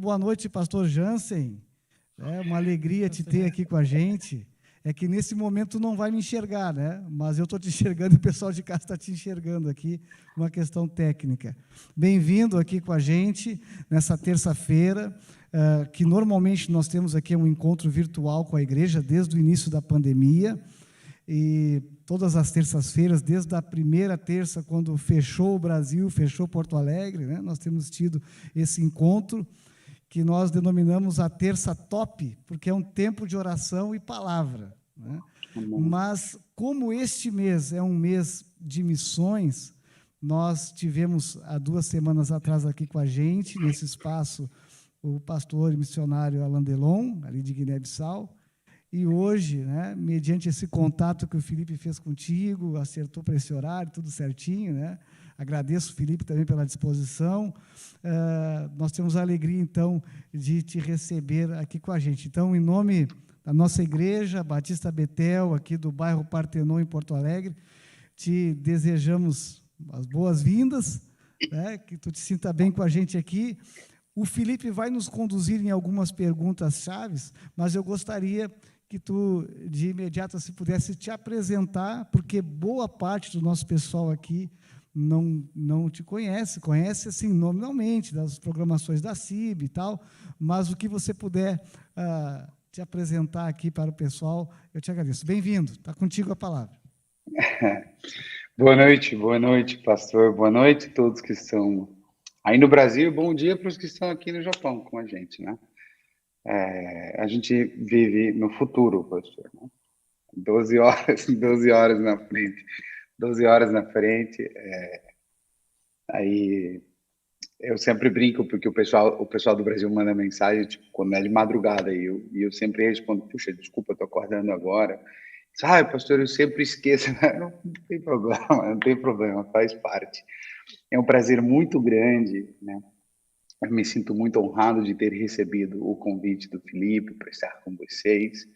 boa noite, pastor Jansen. É uma alegria te ter aqui com a gente. É que nesse momento tu não vai me enxergar, né? Mas eu estou te enxergando e o pessoal de casa está te enxergando aqui, uma questão técnica. Bem-vindo aqui com a gente nessa terça-feira, que normalmente nós temos aqui um encontro virtual com a igreja desde o início da pandemia, e todas as terças-feiras, desde a primeira terça, quando fechou o Brasil, fechou Porto Alegre, né? Nós temos tido esse encontro, que nós denominamos a terça top, porque é um tempo de oração e palavra, né? Mas, como este mês é um mês de missões, nós tivemos, há 2 semanas atrás, aqui com a gente, nesse espaço, o pastor e missionário Alain Delon, ali de Guiné-Bissau, e hoje, né, mediante esse contato que o Felipe fez contigo, acertou para esse horário, tudo certinho, né? Agradeço o Felipe também pela disposição. Nós temos a alegria, então, de te receber aqui com a gente. Então, em nome da nossa igreja, Batista Betel, aqui do bairro Partenon, em Porto Alegre, te desejamos as boas-vindas, né, que tu te sinta bem com a gente aqui. O Felipe vai nos conduzir em algumas perguntas chaves, mas eu gostaria que tu, de imediato, se pudesse te apresentar, porque boa parte do nosso pessoal aqui não te conhece assim nominalmente, das programações da CIB e tal, mas o que você puder te apresentar aqui para o pessoal, eu te agradeço. Bem-vindo, está contigo a palavra. Boa noite, pastor, boa noite a todos que estão aí no Brasil, bom dia para os que estão aqui no Japão com a gente, né? A gente vive no futuro, pastor, né? 12 horas na frente, 12 horas na frente, aí eu sempre brinco, porque o pessoal do Brasil manda mensagem, tipo, quando é de madrugada, e eu sempre respondo, puxa, desculpa, estou acordando agora. Pastor, eu sempre esqueço. Não tem problema, faz parte. É um prazer muito grande, né? Eu me sinto muito honrado de ter recebido o convite do Felipe para estar com vocês.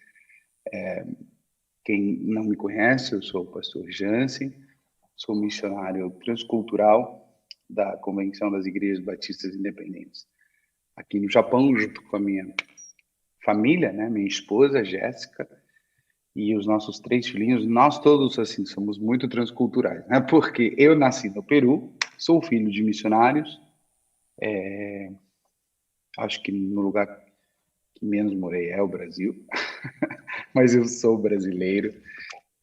Quem não me conhece, eu sou o pastor Jansen, sou missionário transcultural da Convenção das Igrejas Batistas Independentes aqui no Japão, junto com a minha família, né? Minha esposa, Jéssica, e os nossos 3 filhinhos. Nós todos, assim, somos muito transculturais, né? Porque eu nasci no Peru, sou filho de missionários, acho que no lugar que menos morei é o Brasil, mas eu sou brasileiro,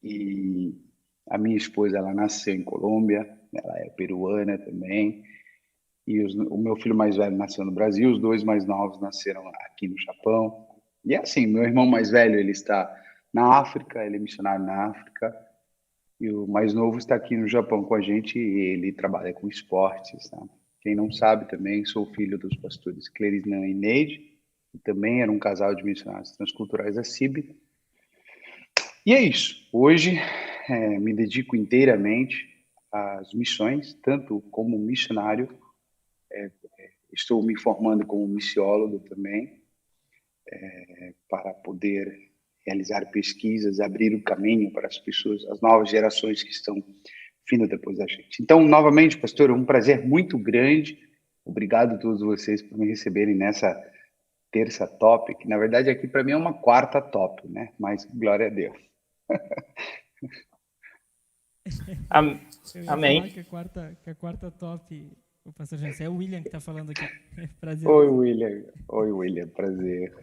e a minha esposa, ela nasceu em Colômbia, ela é peruana também, e o meu filho mais velho nasceu no Brasil, os 2 mais novos nasceram aqui no Japão. E assim, meu irmão mais velho, ele está na África, ele é missionário na África, e o mais novo está aqui no Japão com a gente, e ele trabalha com esportes, tá? Quem não sabe também, sou filho dos pastores Clerisnan e Neide, que também era um casal de missionários transculturais da CIB. E é isso. Hoje me dedico inteiramente às missões, tanto como missionário, estou me formando como missiólogo também, para poder realizar pesquisas, abrir o caminho para as pessoas, as novas gerações que estão vindo depois da gente. Então, novamente, pastor, é um prazer muito grande. Obrigado a todos vocês por me receberem nessa terça top, que na verdade aqui para mim é uma quarta top, né? Mas glória a Deus. Amém. Que a quarta top, o pastor Jansen, é o William que está falando aqui. Prazer. Oi, William, prazer.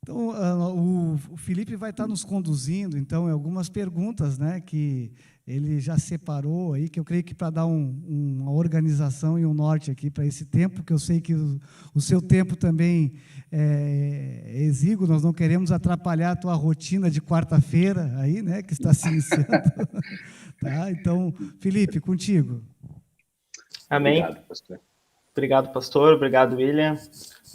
Então, o Felipe vai estar nos conduzindo, então, em algumas perguntas, né, que ele já separou aí, que eu creio que para dar uma organização e um norte aqui para esse tempo, que eu sei que o seu tempo também é exíguo, nós não queremos atrapalhar a tua rotina de quarta-feira aí, né, que está se iniciando. Tá? Então, Felipe, contigo. Amém. Obrigado, pastor. Obrigado, William.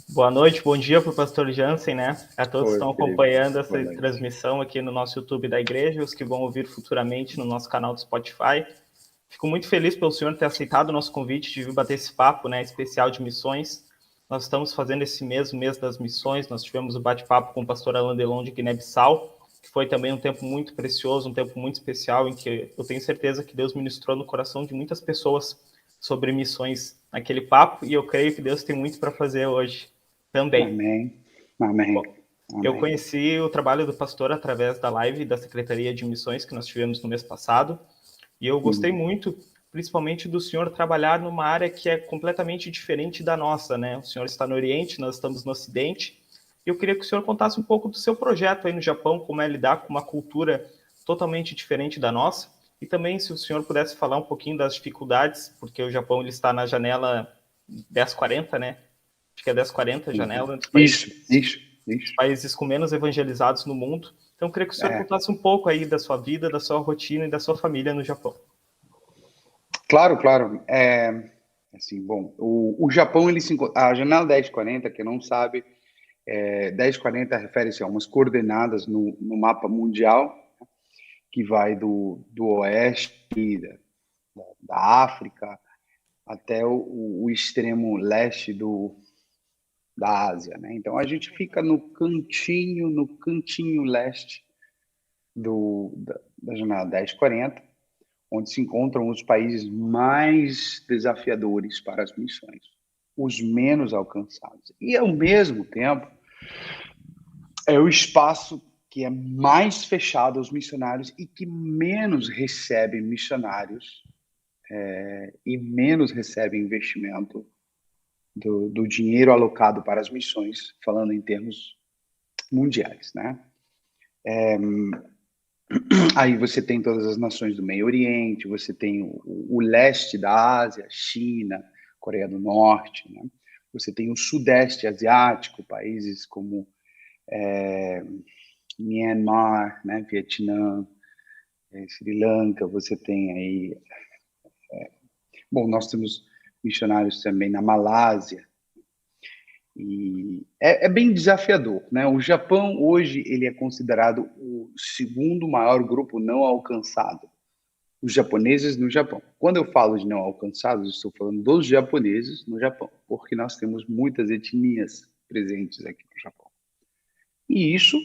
Boa noite, bom dia para o pastor Jansen, né? A todos que estão acompanhando essa transmissão aqui no nosso YouTube da igreja, os que vão ouvir futuramente no nosso canal do Spotify. Fico muito feliz pelo senhor ter aceitado o nosso convite de vir bater esse papo, né, especial de missões. Nós estamos fazendo esse mês, o mês das missões. Nós tivemos o bate-papo com o pastor Alain Delon de Guiné-Bissau, que foi também um tempo muito precioso, um tempo muito especial, em que eu tenho certeza que Deus ministrou no coração de muitas pessoas sobre missões naquele papo, e eu creio que Deus tem muito para fazer hoje também. Amém. Amém. Bom, eu conheci o trabalho do pastor através da live da Secretaria de Missões que nós tivemos no mês passado, e eu gostei muito, principalmente do senhor trabalhar numa área que é completamente diferente da nossa, né? O senhor está no Oriente, nós estamos no Ocidente, e eu queria que o senhor contasse um pouco do seu projeto aí no Japão, como é lidar com uma cultura totalmente diferente da nossa, e também se o senhor pudesse falar um pouquinho das dificuldades, porque o Japão ele está na janela 1040, né? Acho que é 1040 a janela dos países com menos evangelizados no mundo. Então, eu queria que o senhor contasse um pouco aí da sua vida, da sua rotina e da sua família no Japão. Claro, claro. Assim, bom, o Japão, a janela 1040, quem não sabe, 1040 refere-se a umas coordenadas no mapa mundial, que vai do oeste, da África, até o extremo leste da Ásia, né? Então, a gente fica no cantinho leste da janela 1040, onde se encontram os países mais desafiadores para as missões, os menos alcançados. E, ao mesmo tempo, é o espaço que é mais fechado aos missionários e que menos recebe missionários e menos recebe investimento do dinheiro alocado para as missões, falando em termos mundiais, né? Aí você tem todas as nações do Meio Oriente, você tem o leste da Ásia, China, Coreia do Norte, né? Você tem o sudeste asiático, países como Myanmar, né? Vietnã, Sri Lanka, você tem aí... Bom, nós temos missionários também na Malásia, e é bem desafiador, né? O Japão, hoje, ele é considerado o segundo maior grupo não alcançado, os japoneses no Japão. Quando eu falo de não alcançados, estou falando dos japoneses no Japão, porque nós temos muitas etnias presentes aqui no Japão. E isso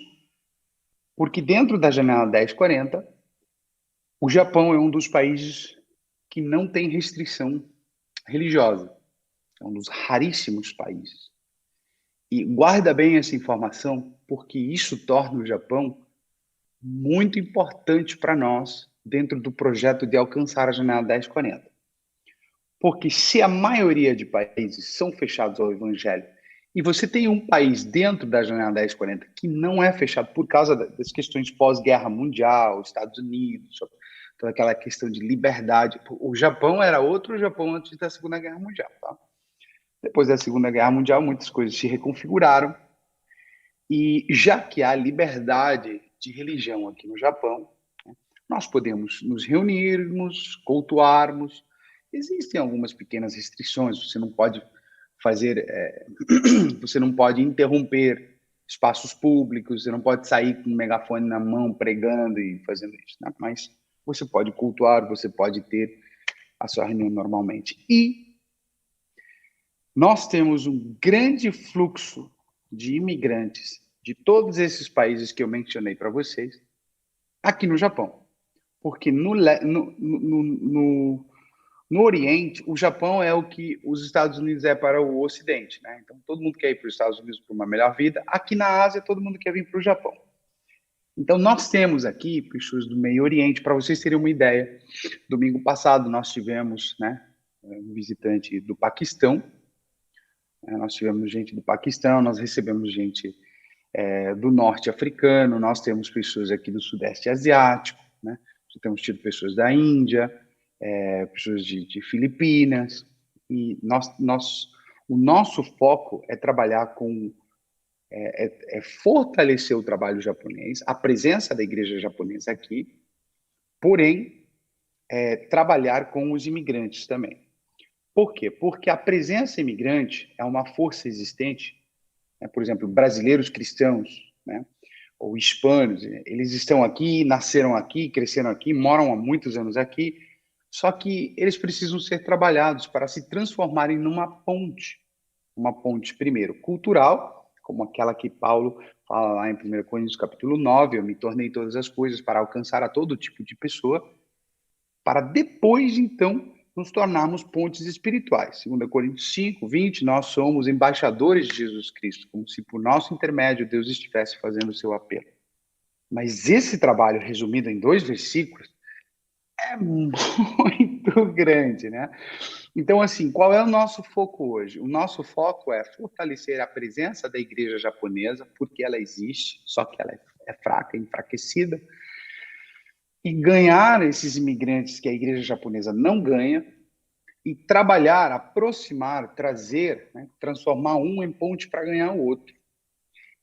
porque dentro da janela 1040, o Japão é um dos países que não tem restrição religiosa. É um dos raríssimos países. E guarda bem essa informação, porque isso torna o Japão muito importante para nós dentro do projeto de alcançar a janela 1040. Porque se a maioria de países são fechados ao evangelho, e você tem um país dentro da janela 1040 que não é fechado por causa das questões pós-guerra mundial, Estados Unidos, toda aquela questão de liberdade. O Japão era outro Japão antes da Segunda Guerra Mundial, tá? Depois da Segunda Guerra Mundial, muitas coisas se reconfiguraram. E já que há liberdade de religião aqui no Japão, nós podemos nos reunirmos, cultuarmos. Existem algumas pequenas restrições. Você não pode você não pode interromper espaços públicos, você não pode sair com um megafone na mão pregando e fazendo isso, né? Mas você pode cultuar, você pode ter a sua reunião normalmente. E nós temos um grande fluxo de imigrantes de todos esses países que eu mencionei para vocês aqui no Japão. Porque no Oriente, o Japão é o que os Estados Unidos é para o Ocidente, né? Então, todo mundo quer ir para os Estados Unidos para uma melhor vida. Aqui na Ásia, todo mundo quer vir para o Japão. Então, nós temos aqui pessoas do Meio Oriente. Para vocês terem uma ideia, domingo passado nós tivemos, né, um visitante do Paquistão. Nós tivemos gente do Paquistão, nós recebemos gente do norte africano, nós temos pessoas aqui do sudeste asiático, né? Temos tido pessoas da Índia, pessoas de Filipinas, e o nosso foco é trabalhar fortalecer o trabalho japonês, a presença da igreja japonesa aqui, porém, trabalhar com os imigrantes também. Por quê? Porque a presença imigrante é uma força existente, né? Por exemplo, brasileiros cristãos, né? Ou hispanos, eles estão aqui, nasceram aqui, cresceram aqui, moram há muitos anos aqui, só que eles precisam ser trabalhados para se transformarem numa ponte. Uma ponte, primeiro, cultural, como aquela que Paulo fala lá em 1 Coríntios capítulo 9, eu me tornei todas as coisas para alcançar a todo tipo de pessoa, para depois, então, nos tornarmos pontes espirituais. 2 Coríntios 5, 20, nós somos embaixadores de Jesus Cristo, como se por nosso intermédio Deus estivesse fazendo o seu apelo. Mas esse trabalho, resumido em 2 versículos, é muito grande, né? Então, assim, qual é o nosso foco hoje? O nosso foco é fortalecer a presença da igreja japonesa, porque ela existe, só que ela é fraca, enfraquecida, e ganhar esses imigrantes que a igreja japonesa não ganha, e trabalhar, aproximar, trazer, né, transformar um em ponte para ganhar o outro.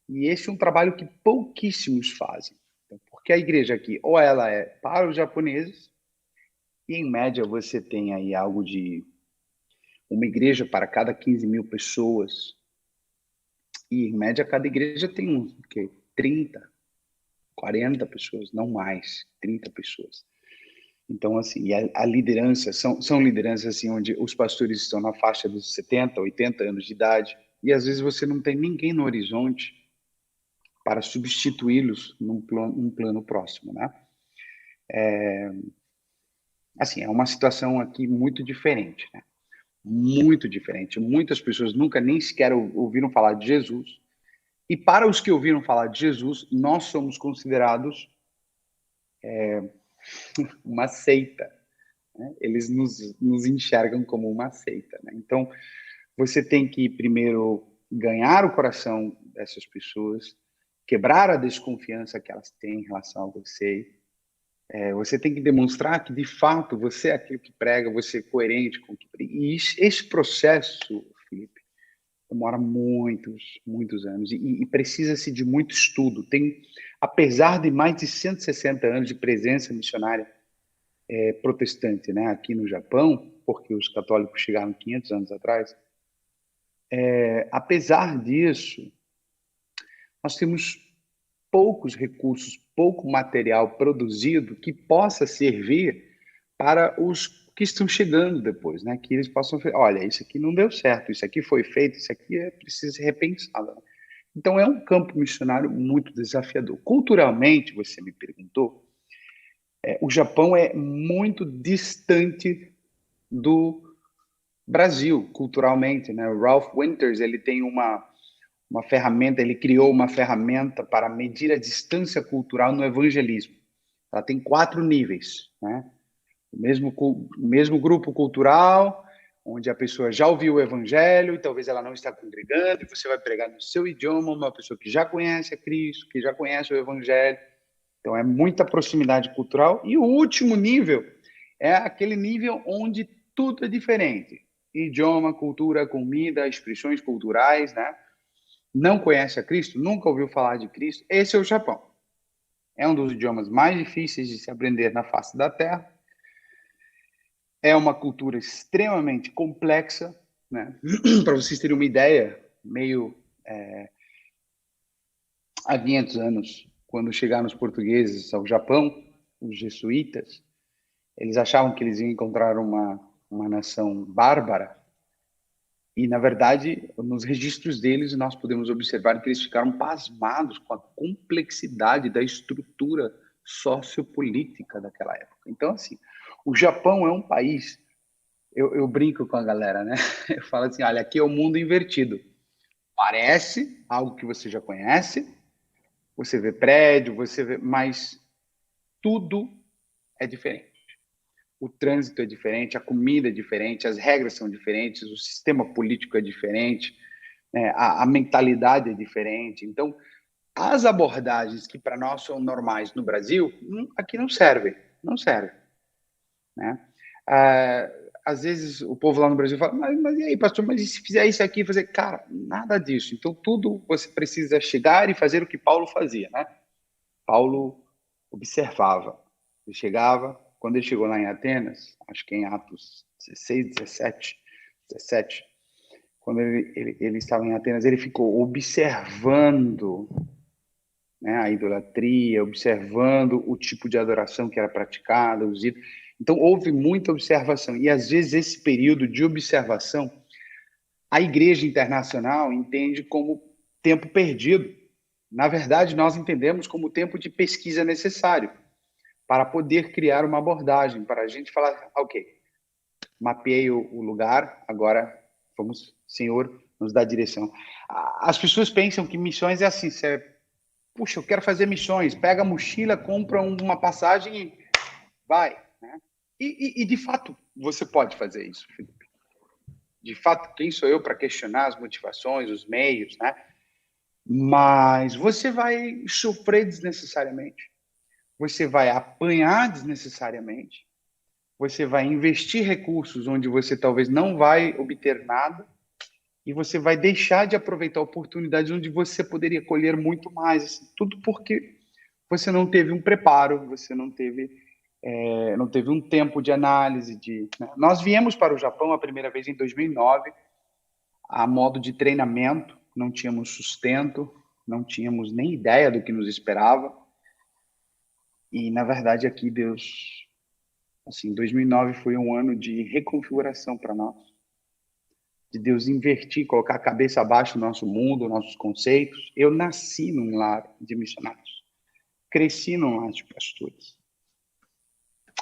E esse é um trabalho que pouquíssimos fazem. Então, porque a igreja aqui, ou ela é para os japoneses, e em média você tem aí algo de uma igreja para cada 15 mil pessoas, e em média cada igreja tem uns 30, 40 pessoas, não mais, 30 pessoas. Então, assim, a liderança, são lideranças assim, onde os pastores estão na faixa dos 70, 80 anos de idade, e às vezes você não tem ninguém no horizonte para substituí-los num plano próximo, né? Assim, é uma situação aqui muito diferente, né? Muito diferente. Muitas pessoas nunca nem sequer ouviram falar de Jesus, e para os que ouviram falar de Jesus, nós somos considerados uma seita, né? Eles nos enxergam como uma seita, né? Então, você tem que primeiro ganhar o coração dessas pessoas, quebrar a desconfiança que elas têm em relação a você. Você tem que demonstrar que, de fato, você é aquilo que prega, você é coerente com o que prega. E esse processo, Felipe, demora muitos, muitos anos. E precisa-se de muito estudo. Apesar de mais de 160 anos de presença missionária protestante, né, aqui no Japão, porque os católicos chegaram 500 anos atrás, apesar disso, nós temos poucos recursos, pouco material produzido que possa servir para os que estão chegando depois, né? Que eles possam falar, olha, isso aqui não deu certo, isso aqui foi feito, isso aqui precisa ser repensado. Então, é um campo missionário muito desafiador. Culturalmente, você me perguntou, o Japão é muito distante do Brasil, culturalmente, né? O Ralph Winters, ele tem uma ferramenta, ele criou uma ferramenta para medir a distância cultural no evangelismo. Ela tem 4 níveis, né? O mesmo grupo cultural, onde a pessoa já ouviu o evangelho e talvez ela não está congregando, e você vai pregar no seu idioma, uma pessoa que já conhece a Cristo, que já conhece o evangelho. Então, é muita proximidade cultural. E o último nível é aquele nível onde tudo é diferente. Idioma, cultura, comida, expressões culturais, né? Não conhece a Cristo, nunca ouviu falar de Cristo, esse é o Japão. É um dos idiomas mais difíceis de se aprender na face da Terra. É uma cultura extremamente complexa, né? Para vocês terem uma ideia, meio há 500 anos, quando chegaram os portugueses ao Japão, os jesuítas, eles achavam que eles iam encontrar uma nação bárbara, e, na verdade, nos registros deles, nós podemos observar que eles ficaram pasmados com a complexidade da estrutura sociopolítica daquela época. Então, assim, o Japão é um país, eu brinco com a galera, né? Eu falo assim, olha, aqui é o mundo invertido. Parece algo que você já conhece, você vê prédio, mas tudo é diferente. O trânsito é diferente, a comida é diferente, as regras são diferentes, o sistema político é diferente, né? A mentalidade é diferente. Então, as abordagens que para nós são normais no Brasil, aqui não servem, né? Às vezes o povo lá no Brasil fala, mas e aí, pastor, mas e se fizer isso aqui, fazer? Cara, nada disso. Então, tudo você precisa chegar e fazer o que Paulo fazia, né? Paulo observava. Ele chegava, quando ele chegou lá em Atenas, acho que em Atos 16, 17, quando ele estava em Atenas, ele ficou observando, né, a idolatria, observando o tipo de adoração que era praticada, os ídolos. Então, houve muita observação. E, às vezes, esse período de observação, a Igreja Internacional entende como tempo perdido. Na verdade, nós entendemos como tempo de pesquisa necessário para poder criar uma abordagem, para a gente falar, ok, mapeei o lugar, agora vamos, Senhor, nos dar direção. As pessoas pensam que missões é assim, puxa, eu quero fazer missões, pega a mochila, compra uma passagem e vai, né? E de fato, você pode fazer isso, Felipe. De fato, quem sou eu para questionar as motivações, os meios, né? Mas você vai sofrer desnecessariamente. Você vai apanhar desnecessariamente. Você vai investir recursos onde você talvez não vai obter nada. E você vai deixar de aproveitar oportunidades onde você poderia colher muito mais. Assim, tudo porque você não teve um preparo, você não teve um tempo de análise. Né? Nós viemos para o Japão a primeira vez em 2009, a modo de treinamento, não tínhamos sustento, não tínhamos nem ideia do que nos esperava. E, na verdade, aqui Deus... Assim, 2009 foi um ano de reconfiguração para nós. De Deus invertir, colocar a cabeça abaixo do nosso mundo, nossos conceitos. Eu nasci num lar de missionários. Cresci num lar de pastores.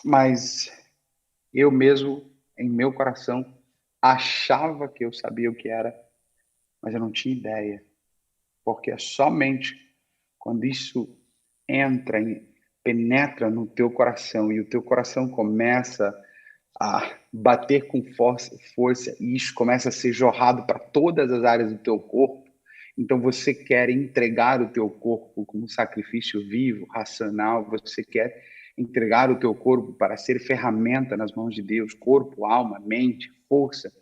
Mas eu mesmo, em meu coração, achava que eu sabia o que era, mas eu não tinha ideia. Porque é somente quando isso entra e penetra no teu coração e o teu coração começa a bater com força e isso começa a ser jorrado para todas as áreas do teu corpo. Então você quer entregar o teu corpo como sacrifício vivo, racional, você quer entregar o teu corpo para ser ferramenta nas mãos de Deus, corpo, alma, mente, força.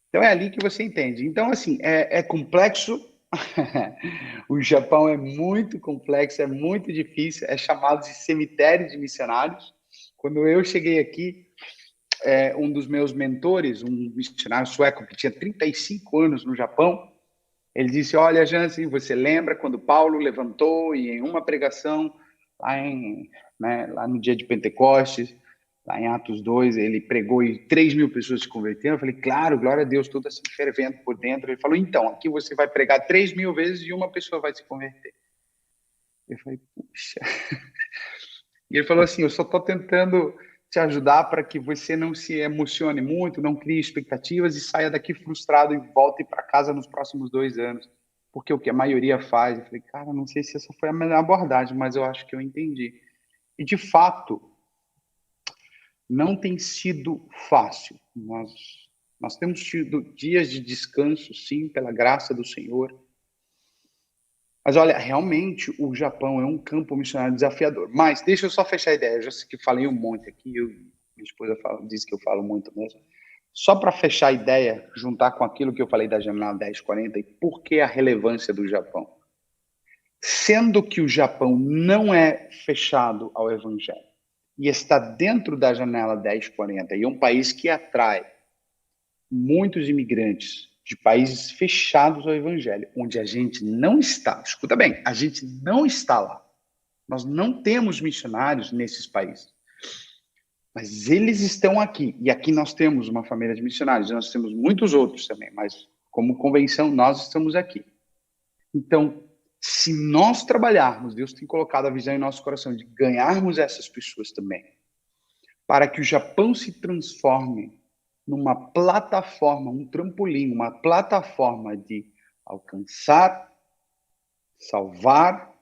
Então é ali que você entende. Então, assim, é complexo. O Japão é muito complexo, é muito difícil, é chamado de cemitério de missionários. Quando eu cheguei aqui, um dos meus mentores, um missionário sueco que tinha 35 anos no Japão, ele disse, olha, Jansen, você lembra quando Paulo levantou e em uma pregação, lá no dia de Pentecostes, lá em Atos 2, ele pregou e 3.000 pessoas se converteram. Eu falei, claro, glória a Deus, tudo assim fervendo por dentro. Ele falou, então, aqui você vai pregar 3.000 vezes e uma pessoa vai se converter. Eu falei, puxa. E ele falou assim, eu só estou tentando te ajudar para que você não se emocione muito, não crie expectativas e saia daqui frustrado e volte para casa nos próximos 2 anos. Porque o que a maioria faz. Eu falei, cara, não sei se essa foi a melhor abordagem, mas eu acho que eu entendi. E, de fato, não tem sido fácil. Nós temos tido dias de descanso, sim, pela graça do Senhor. Mas, olha, realmente o Japão é um campo missionário desafiador. Mas deixa eu só fechar a ideia. Eu já sei que falei um monte aqui, minha esposa disse que eu falo muito mesmo. Só para fechar a ideia, juntar com aquilo que eu falei da janela 1040 e por que a relevância do Japão. Sendo que o Japão não é fechado ao Evangelho e está dentro da janela 1040 e é um país que atrai muitos imigrantes de países fechados ao Evangelho, onde a gente não está. Escuta bem, a gente não está lá. Nós não temos missionários nesses países. Mas eles estão aqui. E aqui nós temos uma família de missionários. Nós temos muitos outros também. Mas como convenção, nós estamos aqui. Então, se nós trabalharmos, Deus tem colocado a visão em nosso coração de ganharmos essas pessoas também, para que o Japão se transforme numa plataforma, um trampolim, uma plataforma de alcançar, salvar,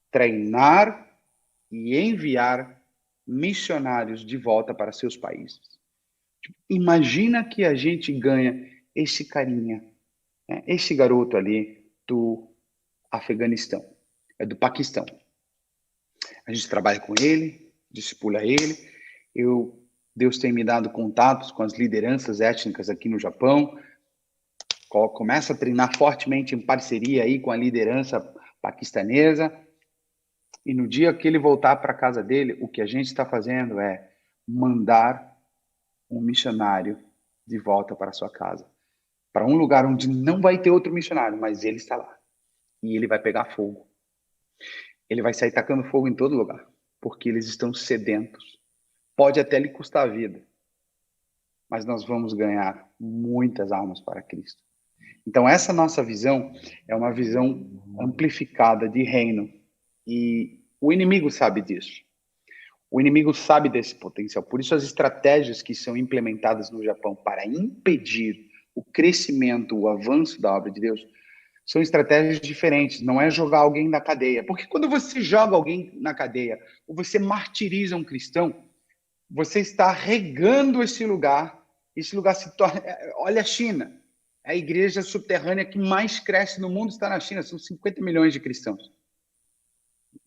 treinar e enviar missionários de volta para seus países. Imagina que a gente ganha esse carinha, né? Esse garoto ali do Afeganistão, do Paquistão. A gente trabalha com ele, discipula ele. Deus tem me dado contatos com as lideranças étnicas aqui no Japão. Começa a treinar fortemente em parceria aí com a liderança paquistanesa. E no dia que ele voltar para a casa dele, o que a gente está fazendo é mandar um missionário de volta para a sua casa. Para um lugar onde não vai ter outro missionário, mas ele está lá. E ele vai pegar fogo. Ele vai sair tacando fogo em todo lugar, porque eles estão sedentos. Pode até lhe custar a vida, mas nós vamos ganhar muitas almas para Cristo. Então, essa nossa visão é uma visão amplificada de reino. E o inimigo sabe disso. O inimigo sabe desse potencial. Por isso, as estratégias que são implementadas no Japão para impedir o crescimento, o avanço da obra de Deus, são estratégias diferentes. Não é jogar alguém na cadeia. Porque quando você joga alguém na cadeia, ou você martiriza um cristão, você está regando esse lugar se torna... Olha a China. A igreja subterrânea que mais cresce no mundo está na China. São 50 milhões de cristãos.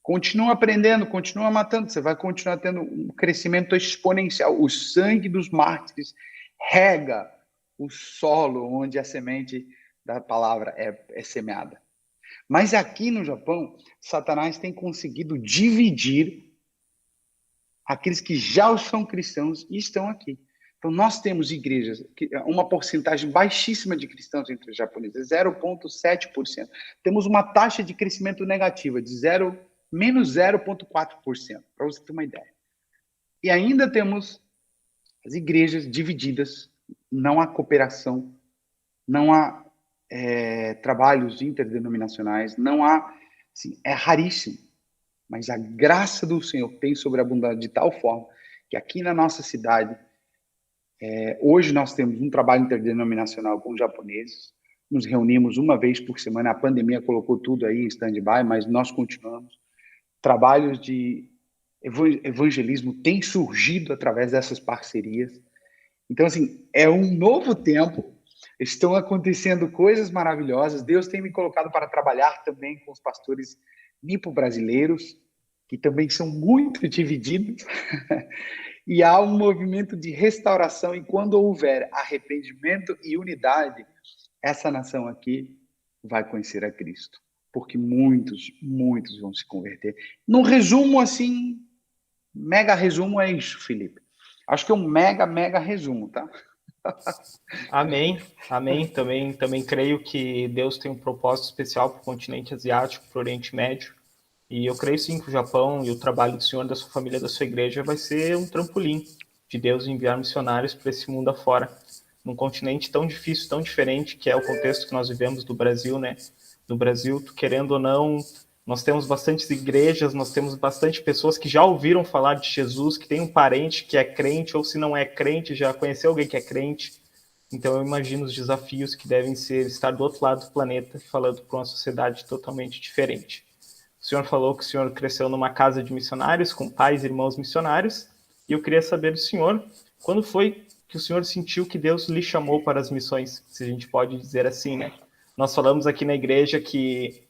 Continua aprendendo, continua matando, você vai continuar tendo um crescimento exponencial. O sangue dos mártires rega o solo onde a semente da palavra é semeada. Mas aqui no Japão, Satanás tem conseguido dividir aqueles que já são cristãos e estão aqui. Então, nós temos igrejas, uma porcentagem baixíssima de cristãos entre os japoneses, 0,7%. Temos uma taxa de crescimento negativa de menos 0,4%, para você ter uma ideia. E ainda temos as igrejas divididas, não há cooperação, não há trabalhos interdenominacionais, não há, assim, é raríssimo. Mas a graça do Senhor tem sobreabundado de tal forma que aqui na nossa cidade, hoje nós temos um trabalho interdenominacional com os japoneses, nos reunimos uma vez por semana, a pandemia colocou tudo aí em stand-by, mas nós continuamos. Trabalhos de evangelismo têm surgido através dessas parcerias. Então, assim, é um novo tempo, estão acontecendo coisas maravilhosas. Deus tem me colocado para trabalhar também com os pastores nipo-brasileiros, que também são muito divididos. E há um movimento de restauração, e quando houver arrependimento e unidade, essa nação aqui vai conhecer a Cristo. Porque muitos vão se converter. No resumo, assim, mega resumo é isso, Felipe. Acho que é um mega resumo, tá? Amém. Também creio que Deus tem um propósito especial para o continente asiático, para o Oriente Médio. E eu creio sim que o Japão e o trabalho do Senhor, da sua família, da sua igreja vai ser um trampolim de Deus enviar missionários para esse mundo afora. Num continente tão difícil, tão diferente, que é o contexto que nós vivemos do Brasil, né? No Brasil, querendo ou não, nós temos bastantes igrejas, nós temos bastante pessoas que já ouviram falar de Jesus, que tem um parente que é crente, ou se não é crente, já conheceu alguém que é crente. Então eu imagino os desafios que devem ser estar do outro lado do planeta, falando para uma sociedade totalmente diferente. O senhor falou que o senhor cresceu numa casa de missionários, com pais e irmãos missionários, e eu queria saber do senhor, quando foi que o senhor sentiu que Deus lhe chamou para as missões, se a gente pode dizer assim, né? Nós falamos aqui na igreja que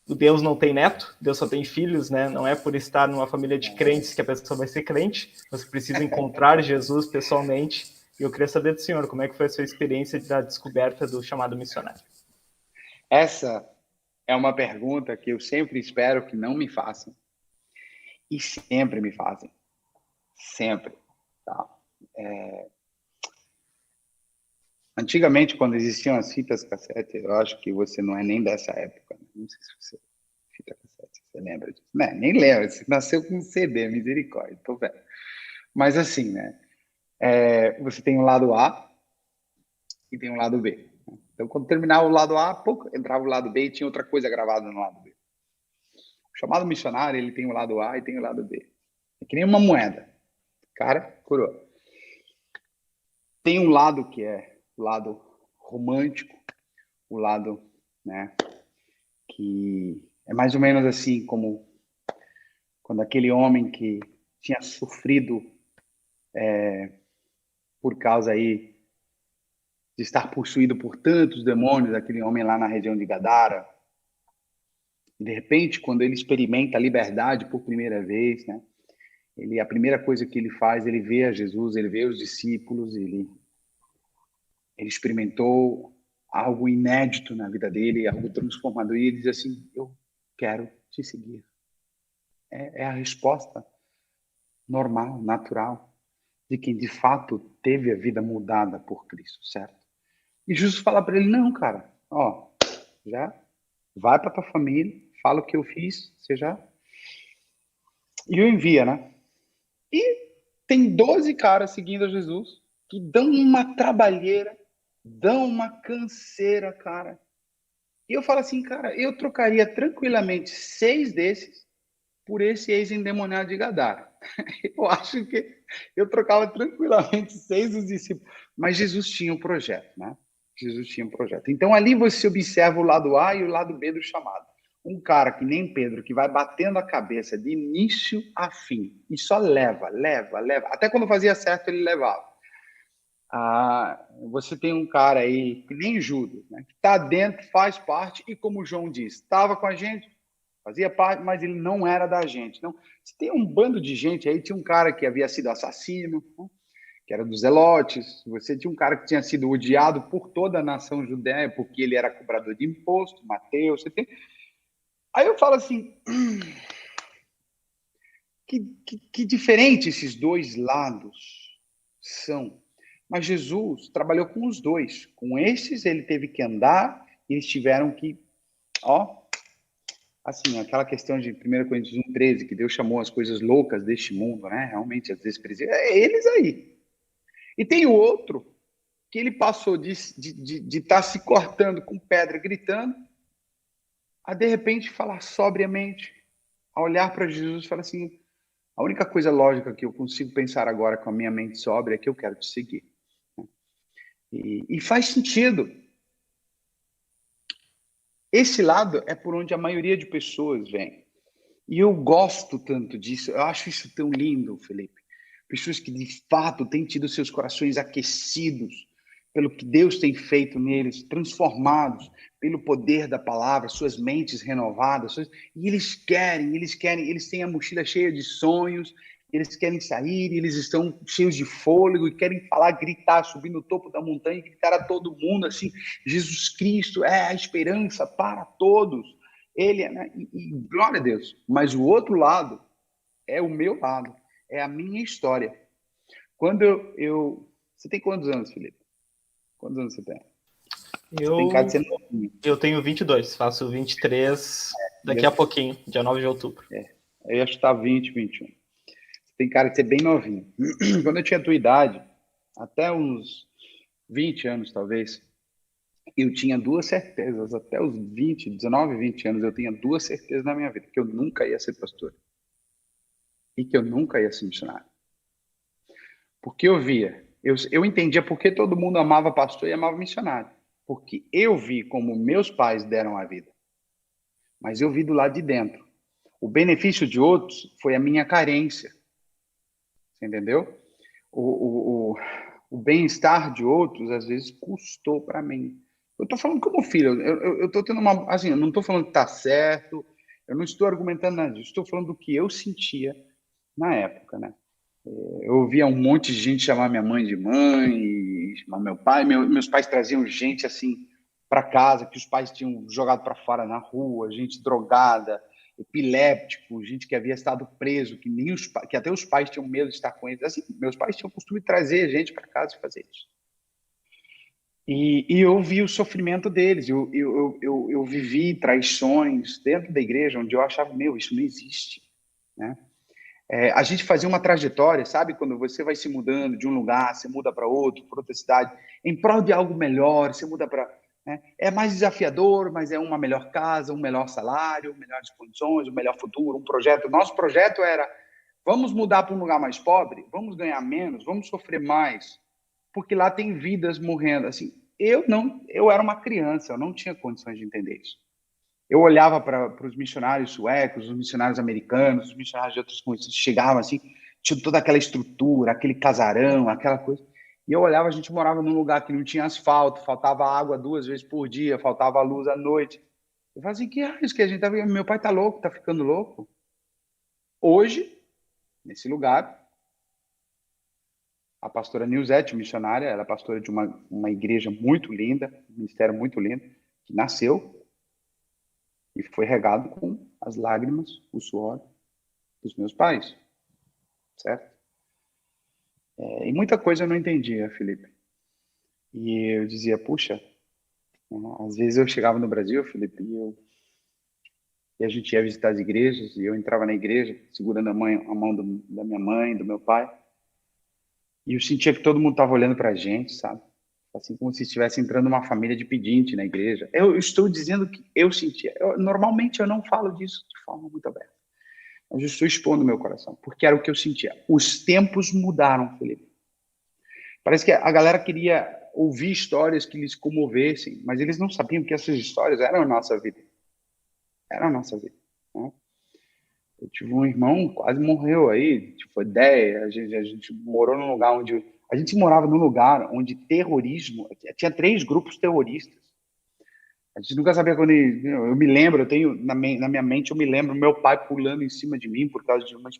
Deus não tem neto, Deus só tem filhos, né? Não é por estar numa família de crentes que a pessoa vai ser crente, você precisa encontrar Jesus pessoalmente. E eu queria saber do senhor, como é que foi a sua experiência da descoberta do chamado missionário? Essa é uma pergunta que eu sempre espero que não me façam. E sempre me fazem. Sempre. Tá? Antigamente, quando existiam as fitas cassete, eu acho que você não é nem dessa época. Não sei se você... Fita cassete, você lembra disso? Não, nem lembra. Você nasceu com CD, misericórdia. Tô vendo. Mas assim, né? Você tem o lado A e tem o lado B. Então, quando terminava o lado A, entrava o lado B e tinha outra coisa gravada no lado B. O chamado missionário, ele tem o lado A e tem o lado B. É que nem uma moeda. Cara, coroa. Tem um lado que é o lado romântico, o lado, né, que é mais ou menos assim como quando aquele homem que tinha sofrido por causa aí de estar possuído por tantos demônios, aquele homem lá na região de Gadara, e de repente, quando ele experimenta a liberdade por primeira vez, né, a primeira coisa que ele faz, ele vê a Jesus, ele vê os discípulos, ele experimentou algo inédito na vida dele, algo transformador, e ele diz assim, eu quero te seguir. É a resposta normal, natural, de quem de fato teve a vida mudada por Cristo, certo? E Jesus fala para ele, não, cara, já vai para tua família, fala o que eu fiz, você já... E o envia, né? E tem 12 caras seguindo a Jesus, que dão uma trabalheira, dão uma canseira, cara. E eu falo assim, cara, eu trocaria tranquilamente 6 desses por esse ex-endemoniado de Gadara. Eu acho que eu trocava tranquilamente 6 dos discípulos. Mas Jesus tinha um projeto, né? Jesus tinha um projeto. Então, ali você observa o lado A e o lado B do chamado. Um cara que nem Pedro, que vai batendo a cabeça de início a fim, e só leva. Até quando fazia certo, ele levava. Você tem um cara aí, que nem Judas, né? Que está dentro, faz parte, e como João diz, estava com a gente, fazia parte, mas ele não era da gente. Então, você tem um bando de gente aí, tinha um cara que havia sido assassino, né? Que era dos Zelotes, você tinha um cara que tinha sido odiado por toda a nação judeia, porque ele era cobrador de imposto, Mateus, você tem... Aí eu falo assim, que diferente esses dois lados são. Mas Jesus trabalhou com os dois. Com esses ele teve que andar, e eles tiveram que, assim, aquela questão de 1 Coríntios 1,13, que Deus chamou as coisas loucas deste mundo, né? Realmente, as desprezíveis, é eles aí. E tem o outro, que ele passou de estar se cortando com pedra, gritando, a de repente falar sobriamente, a olhar para Jesus e falar assim, a única coisa lógica que eu consigo pensar agora com a minha mente sóbria é que eu quero te seguir. E faz sentido. Esse lado é por onde a maioria de pessoas vem. E eu gosto tanto disso, eu acho isso tão lindo, Felipe. Pessoas que de fato têm tido seus corações aquecidos pelo que Deus tem feito neles, transformados pelo poder da palavra, suas mentes renovadas, e eles têm a mochila cheia de sonhos, eles querem sair, eles estão cheios de fôlego e querem falar, gritar, subir no topo da montanha e gritar a todo mundo assim, Jesus Cristo é a esperança para todos. Ele, né? E glória a Deus. Mas o outro lado é o meu lado, é a minha história. Quando Você tem quantos anos, Felipe? Quantos anos você tem? Você tem cara de ser novinho. Eu tenho 22, faço 23 daqui a pouquinho, dia 9 de outubro. Eu acho que tá 20, 21. Você tem cara de ser bem novinho. Quando eu tinha a tua idade, até uns 20 anos talvez, eu tinha 2 certezas. Até os 19, 20 anos, eu tinha 2 certezas na minha vida, que eu nunca ia ser pastor. E que eu nunca ia ser missionário. Porque eu via, eu entendia por que todo mundo amava pastor e amava missionário. Porque eu vi como meus pais deram a vida. Mas eu vi do lado de dentro. O benefício de outros foi a minha carência. Você entendeu? O bem-estar de outros, às vezes, custou para mim. Eu estou falando como filho. Eu estou tendo uma... Assim, eu não estou falando que está certo. Eu não estou argumentando nada disso. Estou falando do que eu sentia na época, né? Eu ouvia um monte de gente chamar minha mãe de mãe, chamar meu pai. Meus pais traziam gente assim para casa, que os pais tinham jogado para fora na rua, gente drogada, epiléptico, gente que havia estado preso, que até os pais tinham medo de estar com eles. Assim, meus pais tinham o costume de trazer gente para casa e fazer isso. E eu vi o sofrimento deles. Eu vivi traições dentro da igreja, onde eu achava, isso não existe, né? A gente fazia uma trajetória, sabe? Quando você vai se mudando de um lugar, você muda para outro, para outra cidade, em prol de algo melhor, você muda para... Né? É mais desafiador, mas é uma melhor casa, um melhor salário, melhores condições, um melhor futuro, um projeto. Nosso projeto era, vamos mudar para um lugar mais pobre, vamos ganhar menos, vamos sofrer mais, porque lá tem vidas morrendo. Assim, eu era uma criança, eu não tinha condições de entender isso. Eu olhava para os missionários suecos, os missionários americanos, os missionários de outros países, chegavam assim, tinha toda aquela estrutura, aquele casarão, aquela coisa. E eu olhava, a gente morava num lugar que não tinha asfalto, faltava água 2 vezes por dia, faltava luz à noite. Eu falava assim, que é isso que a gente tá vendo? Meu pai tá louco, tá ficando louco. Hoje, nesse lugar, a pastora Nilzete, missionária, ela é pastora de uma igreja muito linda, um ministério muito lindo, que nasceu e foi regado com as lágrimas, o suor dos meus pais, certo? E muita coisa eu não entendia, Felipe. E eu dizia, puxa, às vezes eu chegava no Brasil, Felipe, e a gente ia visitar as igrejas, e eu entrava na igreja, segurando a mão da minha mãe, do meu pai, e eu sentia que todo mundo estava olhando para a gente, sabe? Assim como se estivesse entrando uma família de pedinte na igreja. Eu estou dizendo que eu sentia. Normalmente eu não falo disso de forma muito aberta. Mas eu estou expondo meu coração, porque era o que eu sentia. Os tempos mudaram, Felipe. Parece que a galera queria ouvir histórias que lhes comovessem, mas eles não sabiam que essas histórias eram a nossa vida. Era a nossa vida, né? Eu tive um irmão, quase morreu aí, tipo, ideia, a gente morou num lugar onde... A gente morava num lugar onde terrorismo... Tinha 3 grupos terroristas. A gente nunca sabia quando... Eu me lembro, eu tenho na minha mente, eu me lembro meu pai pulando em cima de mim por causa de uma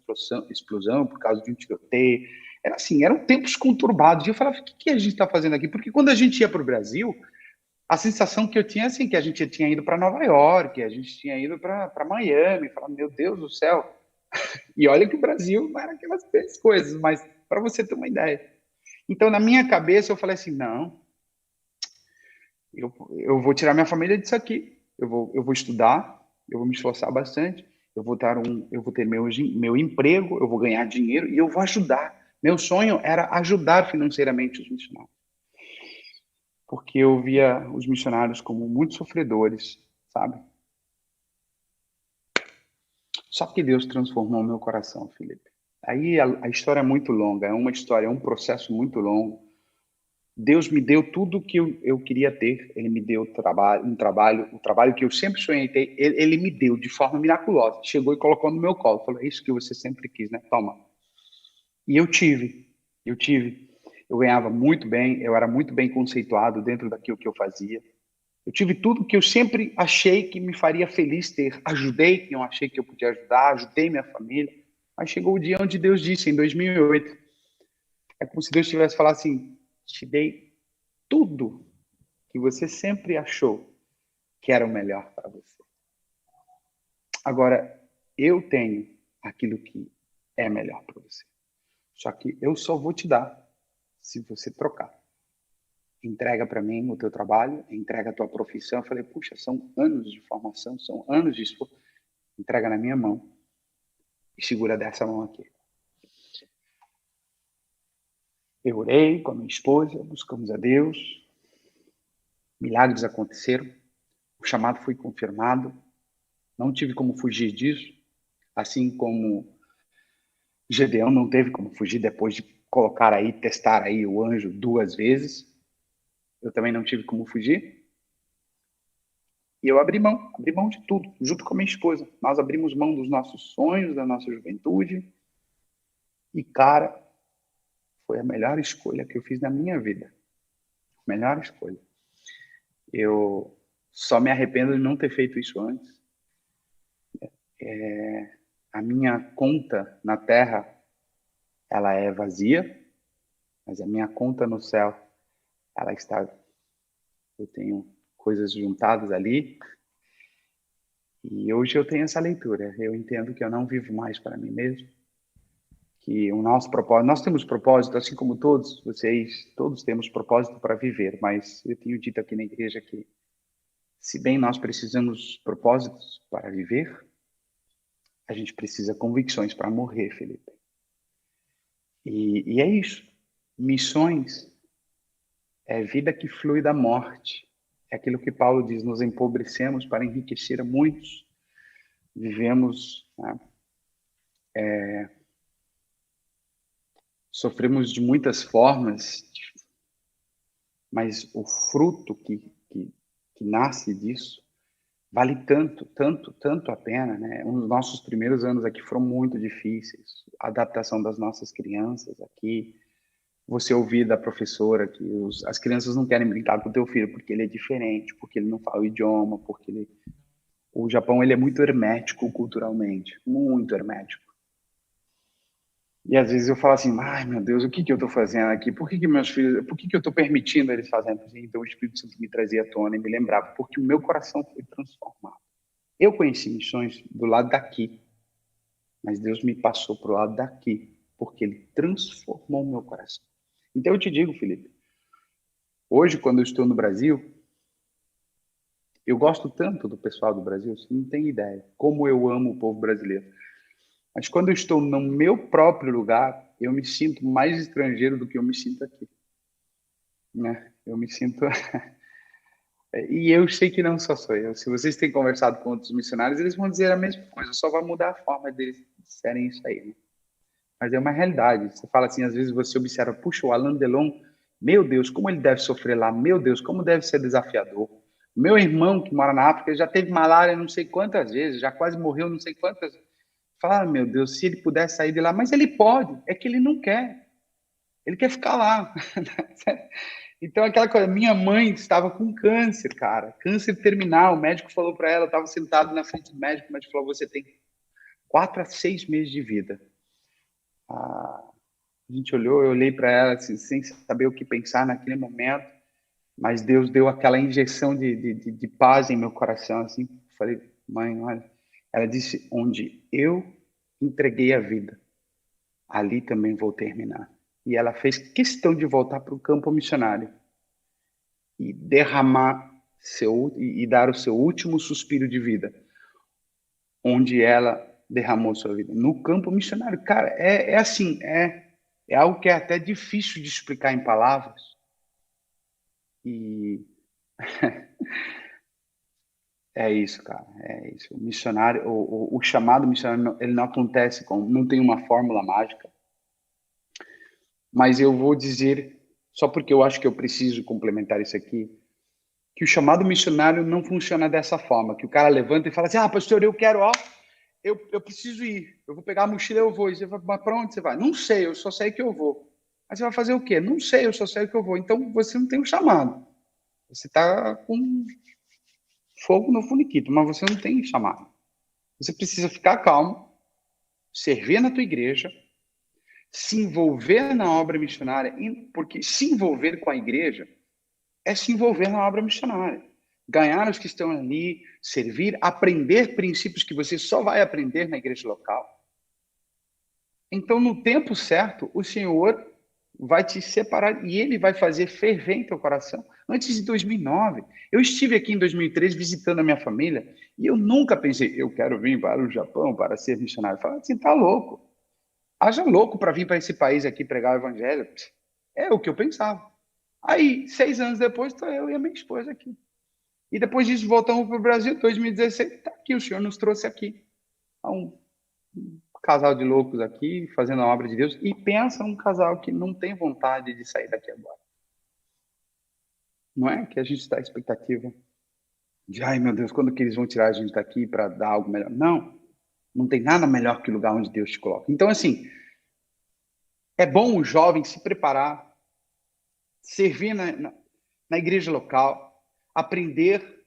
explosão, por causa de um tiroteio. Era assim, eram tempos conturbados. E eu falava, o que a gente está fazendo aqui? Porque quando a gente ia para o Brasil, a sensação que eu tinha, assim, que a gente tinha ido para Nova York, a gente tinha ido para Miami. Eu falava, meu Deus do céu. E olha que o Brasil não era aquelas coisas, mas para você ter uma ideia. Então, na minha cabeça, eu falei assim, não, eu vou tirar minha família disso aqui. Eu vou estudar, eu vou me esforçar bastante, eu vou ter meu emprego, eu vou ganhar dinheiro e eu vou ajudar. Meu sonho era ajudar financeiramente os missionários. Porque eu via os missionários como muito sofredores, sabe? Só que Deus transformou meu coração, Felipe. Aí a história é muito longa, é uma história, é um processo muito longo. Deus me deu tudo o que eu queria ter. Ele me deu o trabalho que eu sempre sonhei ter. Ele me deu de forma miraculosa. Chegou e colocou no meu colo. Falou, é isso que você sempre quis, né? Toma. E eu tive. Eu ganhava muito bem, eu era muito bem conceituado dentro daquilo que eu fazia. Eu tive tudo que eu sempre achei que me faria feliz ter. Ajudei quem eu achei que eu podia ajudar, ajudei minha família. Mas chegou o dia onde Deus disse, em 2008, é como se Deus tivesse falado assim, te dei tudo que você sempre achou que era o melhor para você. Agora, eu tenho aquilo que é melhor para você. Só que eu só vou te dar se você trocar. Entrega para mim o teu trabalho, entrega a tua profissão. Eu falei, puxa, são anos de formação, são anos de esforço. Entrega na minha mão e segura dessa mão aqui. Eu orei com a minha esposa, buscamos a Deus, milagres aconteceram, o chamado foi confirmado, não tive como fugir disso, assim como Gedeão não teve como fugir depois de testar aí o anjo 2 vezes. Eu também não tive como fugir. E eu abri mão de tudo, junto com a minha esposa. Nós abrimos mão dos nossos sonhos, da nossa juventude. E, cara, foi a melhor escolha que eu fiz na minha vida. Melhor escolha. Eu só me arrependo de não ter feito isso antes. A minha conta na terra, ela é vazia, mas a minha conta no céu, ela está... Eu tenho coisas juntadas ali. E hoje eu tenho essa leitura. Eu entendo que eu não vivo mais para mim mesmo. Que o nosso propósito... Nós temos propósito, assim como todos vocês, todos temos propósito para viver. Mas eu tenho dito aqui na igreja que, se bem nós precisamos propósitos para viver, a gente precisa convicções para morrer, Felipe. E é isso. Missões é vida que flui da morte. É aquilo que Paulo diz, nos empobrecemos para enriquecer a muitos. Vivemos, né, sofremos de muitas formas, mas o fruto que nasce disso vale tanto, tanto, tanto a pena, né? Os nossos primeiros anos aqui foram muito difíceis. A adaptação das nossas crianças aqui, você ouvir da professora que as crianças não querem brincar com o teu filho porque ele é diferente, porque ele não fala o idioma, porque o Japão ele é muito hermético culturalmente, muito hermético. E às vezes eu falo assim, ai meu Deus, o que eu estou fazendo aqui? Por que meus filhos, por que eu estou permitindo eles fazerem assim? Então o Espírito Santo me trazia à tona e me lembrava, porque o meu coração foi transformado. Eu conheci missões do lado daqui, mas Deus me passou para o lado daqui, porque Ele transformou o meu coração. Então eu te digo, Felipe, hoje quando eu estou no Brasil, eu gosto tanto do pessoal do Brasil, você não tem ideia, como eu amo o povo brasileiro. Mas quando eu estou no meu próprio lugar, eu me sinto mais estrangeiro do que eu me sinto aqui. Né? Eu me sinto E eu sei que não só sou eu. Se vocês têm conversado com outros missionários, eles vão dizer a mesma coisa, só vai mudar a forma deles disserem isso aí, né? Mas é uma realidade. Você fala assim, às vezes você observa, puxa, o Alain Delon, meu Deus, como ele deve sofrer lá, meu Deus, como deve ser desafiador. Meu irmão que mora na África, ele já teve malária não sei quantas vezes, já quase morreu não sei quantas. Fala, meu Deus, se ele pudesse sair de lá, mas ele pode, é que ele não quer. Ele quer ficar lá. Então, aquela coisa, minha mãe estava com câncer, cara, câncer terminal. O médico falou para ela, estava sentado na frente do médico, o médico falou, você tem 4 a 6 meses de vida. A gente olhou, eu olhei para ela assim, sem saber o que pensar naquele momento, mas Deus deu aquela injeção de paz em meu coração, assim. Falei, mãe, olha, ela disse, onde eu entreguei a vida, ali também vou terminar. E ela fez questão de voltar para o campo missionário e derramar e dar o seu último suspiro de vida, onde ela derramou sua vida no campo missionário. Cara, é assim, é algo que é até difícil de explicar em palavras. E é isso, cara, é isso. O missionário, o chamado missionário, ele não acontece não tem uma fórmula mágica. Mas eu vou dizer, só porque eu acho que eu preciso complementar isso aqui, que o chamado missionário não funciona dessa forma, que o cara levanta e fala assim, pastor, eu quero, eu preciso ir, eu vou pegar a mochila, eu vou. E você vai, mas para onde você vai? Não sei, eu só sei que eu vou. Mas você vai fazer o quê? Não sei, eu só sei que eu vou. Então, você não tem um chamado. Você está com fogo no funiquito, mas você não tem chamado. Você precisa ficar calmo, servir na tua igreja, se envolver na obra missionária, porque se envolver com a igreja é se envolver na obra missionária. Ganhar os que estão ali, servir, aprender princípios que você só vai aprender na igreja local. Então, no tempo certo, o Senhor vai te separar e Ele vai fazer ferver em teu coração. Antes de 2009, eu estive aqui em 2003 visitando a minha família e eu nunca pensei, eu quero vir para o Japão para ser missionário. Eu falei assim, tá louco. Haja louco para vir para esse país aqui pregar o evangelho. É o que eu pensava. Aí, 6 anos depois, estou eu e a minha esposa aqui. E depois disso, voltamos para o Brasil, 2016, está aqui, o Senhor nos trouxe aqui. Um casal de loucos aqui, fazendo a obra de Deus. E pensa um casal que não tem vontade de sair daqui agora. Não é que a gente está à expectativa de, ai meu Deus, quando que eles vão tirar a gente daqui para dar algo melhor? Não, não tem nada melhor que o lugar onde Deus te coloca. Então, assim, é bom o jovem se preparar, servir na igreja local, aprender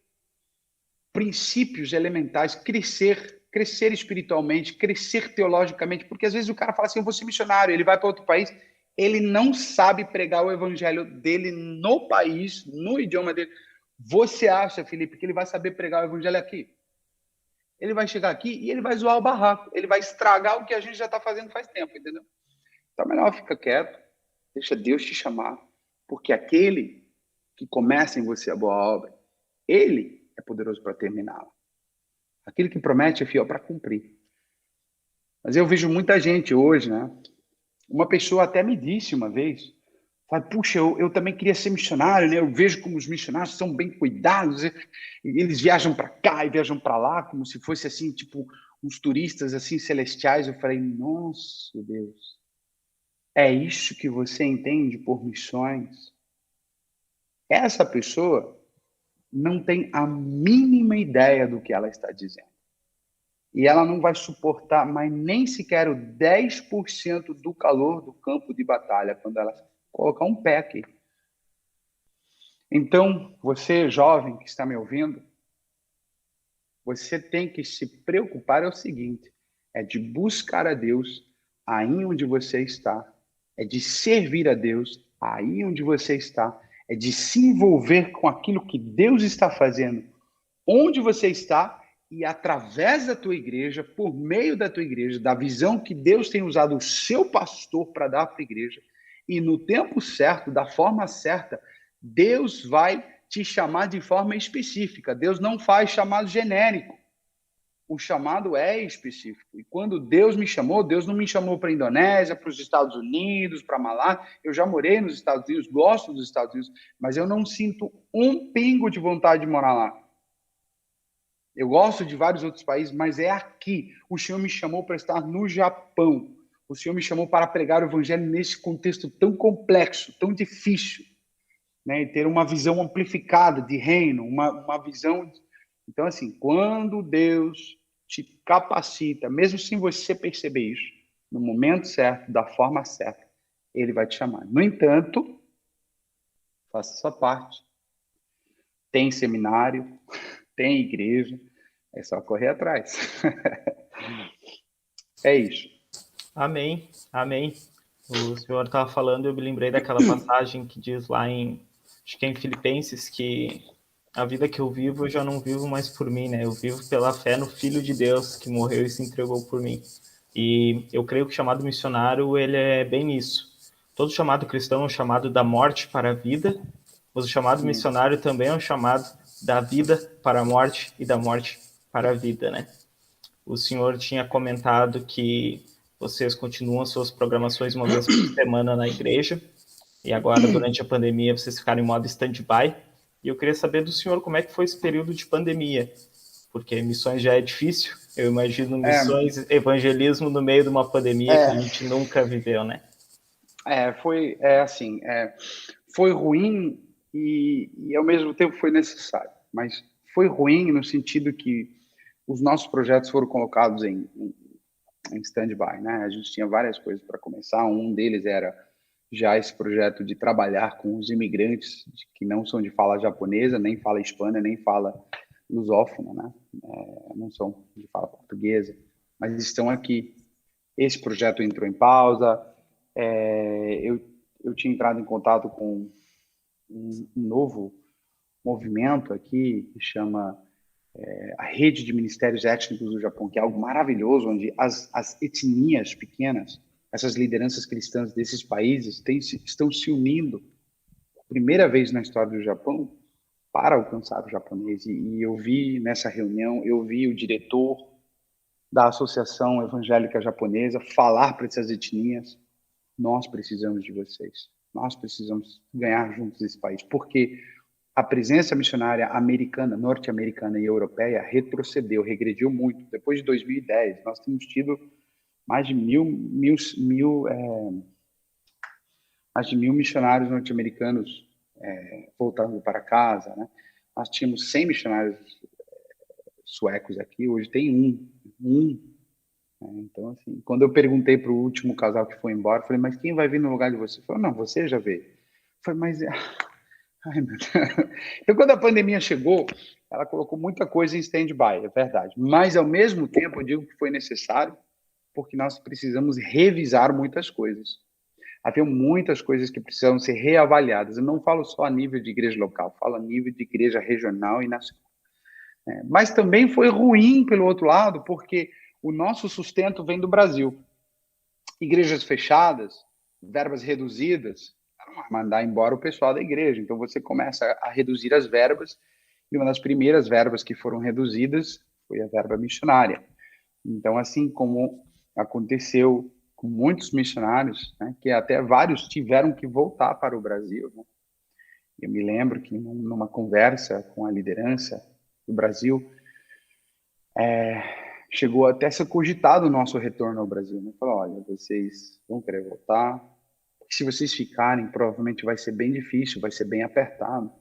princípios elementais, crescer espiritualmente, crescer teologicamente, porque às vezes o cara fala assim, eu vou ser missionário, ele vai para outro país, ele não sabe pregar o evangelho dele no país, no idioma dele. Você acha, Felipe, que ele vai saber pregar o evangelho aqui? Ele vai chegar aqui e ele vai zoar o barraco, ele vai estragar o que a gente já está fazendo faz tempo, entendeu? Então, melhor fica quieto, deixa Deus te chamar, porque aquele que começa em você a boa obra, ele é poderoso para terminá-la. Aquele que promete é fiel para cumprir. Mas eu vejo muita gente hoje, né? Uma pessoa até me disse uma vez, fala, puxa, eu também queria ser missionário, né? Eu vejo como os missionários são bem cuidados, eles viajam para cá e viajam para lá, como se fosse assim, tipo, uns turistas assim celestiais. Eu falei, nossa, Deus, é isso que você entende por missões? Essa pessoa não tem a mínima ideia do que ela está dizendo. E ela não vai suportar mais nem sequer o 10% do calor do campo de batalha quando ela colocar um pé aqui. Então, você, jovem que está me ouvindo, você tem que se preocupar é o seguinte, é de buscar a Deus aí onde você está, é de servir a Deus aí onde você está, é de se envolver com aquilo que Deus está fazendo, onde você está, e através da tua igreja, por meio da tua igreja, da visão que Deus tem usado o seu pastor para dar para a igreja, e no tempo certo, da forma certa, Deus vai te chamar de forma específica. Deus não faz chamado genérico. o chamado é específico. E quando Deus me chamou, Deus não me chamou para a Indonésia, para os Estados Unidos, para Malásia. Eu já morei nos Estados Unidos, gosto dos Estados Unidos, mas eu não sinto um pingo de vontade de morar lá. Eu gosto de vários outros países, mas é aqui. O Senhor me chamou para estar no Japão. O Senhor me chamou para pregar o evangelho nesse contexto tão complexo, tão difícil, né? E ter uma visão amplificada de reino, uma visão... Então, assim, quando Deus te capacita, mesmo sem você perceber isso, no momento certo, da forma certa, Ele vai te chamar. No entanto, faça a sua parte. Tem seminário, tem igreja, é só correr atrás. É isso. Amém, amém. O senhor estava falando, eu me lembrei daquela passagem que diz lá acho que é em Filipenses, que a vida que eu vivo, eu já não vivo mais por mim, né? Eu vivo pela fé no Filho de Deus, que morreu e se entregou por mim. E eu creio que o chamado missionário, ele é bem isso. Todo chamado cristão é um chamado da morte para a vida, mas o chamado missionário também é um chamado da vida para a morte e da morte para a vida, né? O senhor tinha comentado que vocês continuam suas programações uma vez por semana na igreja, e agora, durante a pandemia, vocês ficaram em modo stand-by. E eu queria saber do senhor como é que foi esse período de pandemia, porque missões já é difícil, eu imagino missões, evangelismo no meio de uma pandemia que a gente nunca viveu, né? Foi ruim e ao mesmo tempo foi necessário, mas foi ruim no sentido que os nossos projetos foram colocados em stand-by, né? A gente tinha várias coisas para começar, um deles era já esse projeto de trabalhar com os imigrantes que não são de fala japonesa, nem fala hispana, nem fala lusófona, né? Não são de fala portuguesa, mas estão aqui. Esse projeto entrou em pausa. Eu tinha entrado em contato com um novo movimento aqui que chama a Rede de Ministérios Étnicos do Japão, que é algo maravilhoso, onde as etnias pequenas, essas lideranças cristãs desses países estão se unindo, primeira vez na história do Japão, para alcançar o japonês. E eu vi nessa reunião, eu vi o diretor da Associação Evangélica Japonesa falar para essas etnias: nós precisamos de vocês, nós precisamos ganhar juntos esse país, porque a presença missionária americana, norte-americana e europeia retrocedeu, regrediu muito. Depois de 2010, nós temos tido mais de mil missionários norte-americanos voltando para casa, né? Nós tínhamos 100 missionários suecos aqui, hoje tem um. Então, assim, quando eu perguntei para o último casal que foi embora, eu falei: mas quem vai vir no lugar de você? Ele falou: não, você já veio. Eu falei: mas... Ai, meu Deus. Então, quando a pandemia chegou, ela colocou muita coisa em stand-by, é verdade. Mas, ao mesmo tempo, eu digo que foi necessário, porque nós precisamos revisar muitas coisas. Havia muitas coisas que precisam ser reavaliadas. Eu não falo só a nível de igreja local, falo a nível de igreja regional e nacional. Mas também foi ruim, pelo outro lado, porque o nosso sustento vem do Brasil. Igrejas fechadas, verbas reduzidas, mandar embora o pessoal da igreja. Então, você começa a reduzir as verbas, e uma das primeiras verbas que foram reduzidas foi a verba missionária. Então, assim como aconteceu com muitos missionários, né, que até vários tiveram que voltar para o Brasil, né? Eu me lembro que numa conversa com a liderança do Brasil, chegou até a ser cogitado o nosso retorno ao Brasil, né? Falou: olha, vocês vão querer voltar, se vocês ficarem, provavelmente vai ser bem difícil, vai ser bem apertado.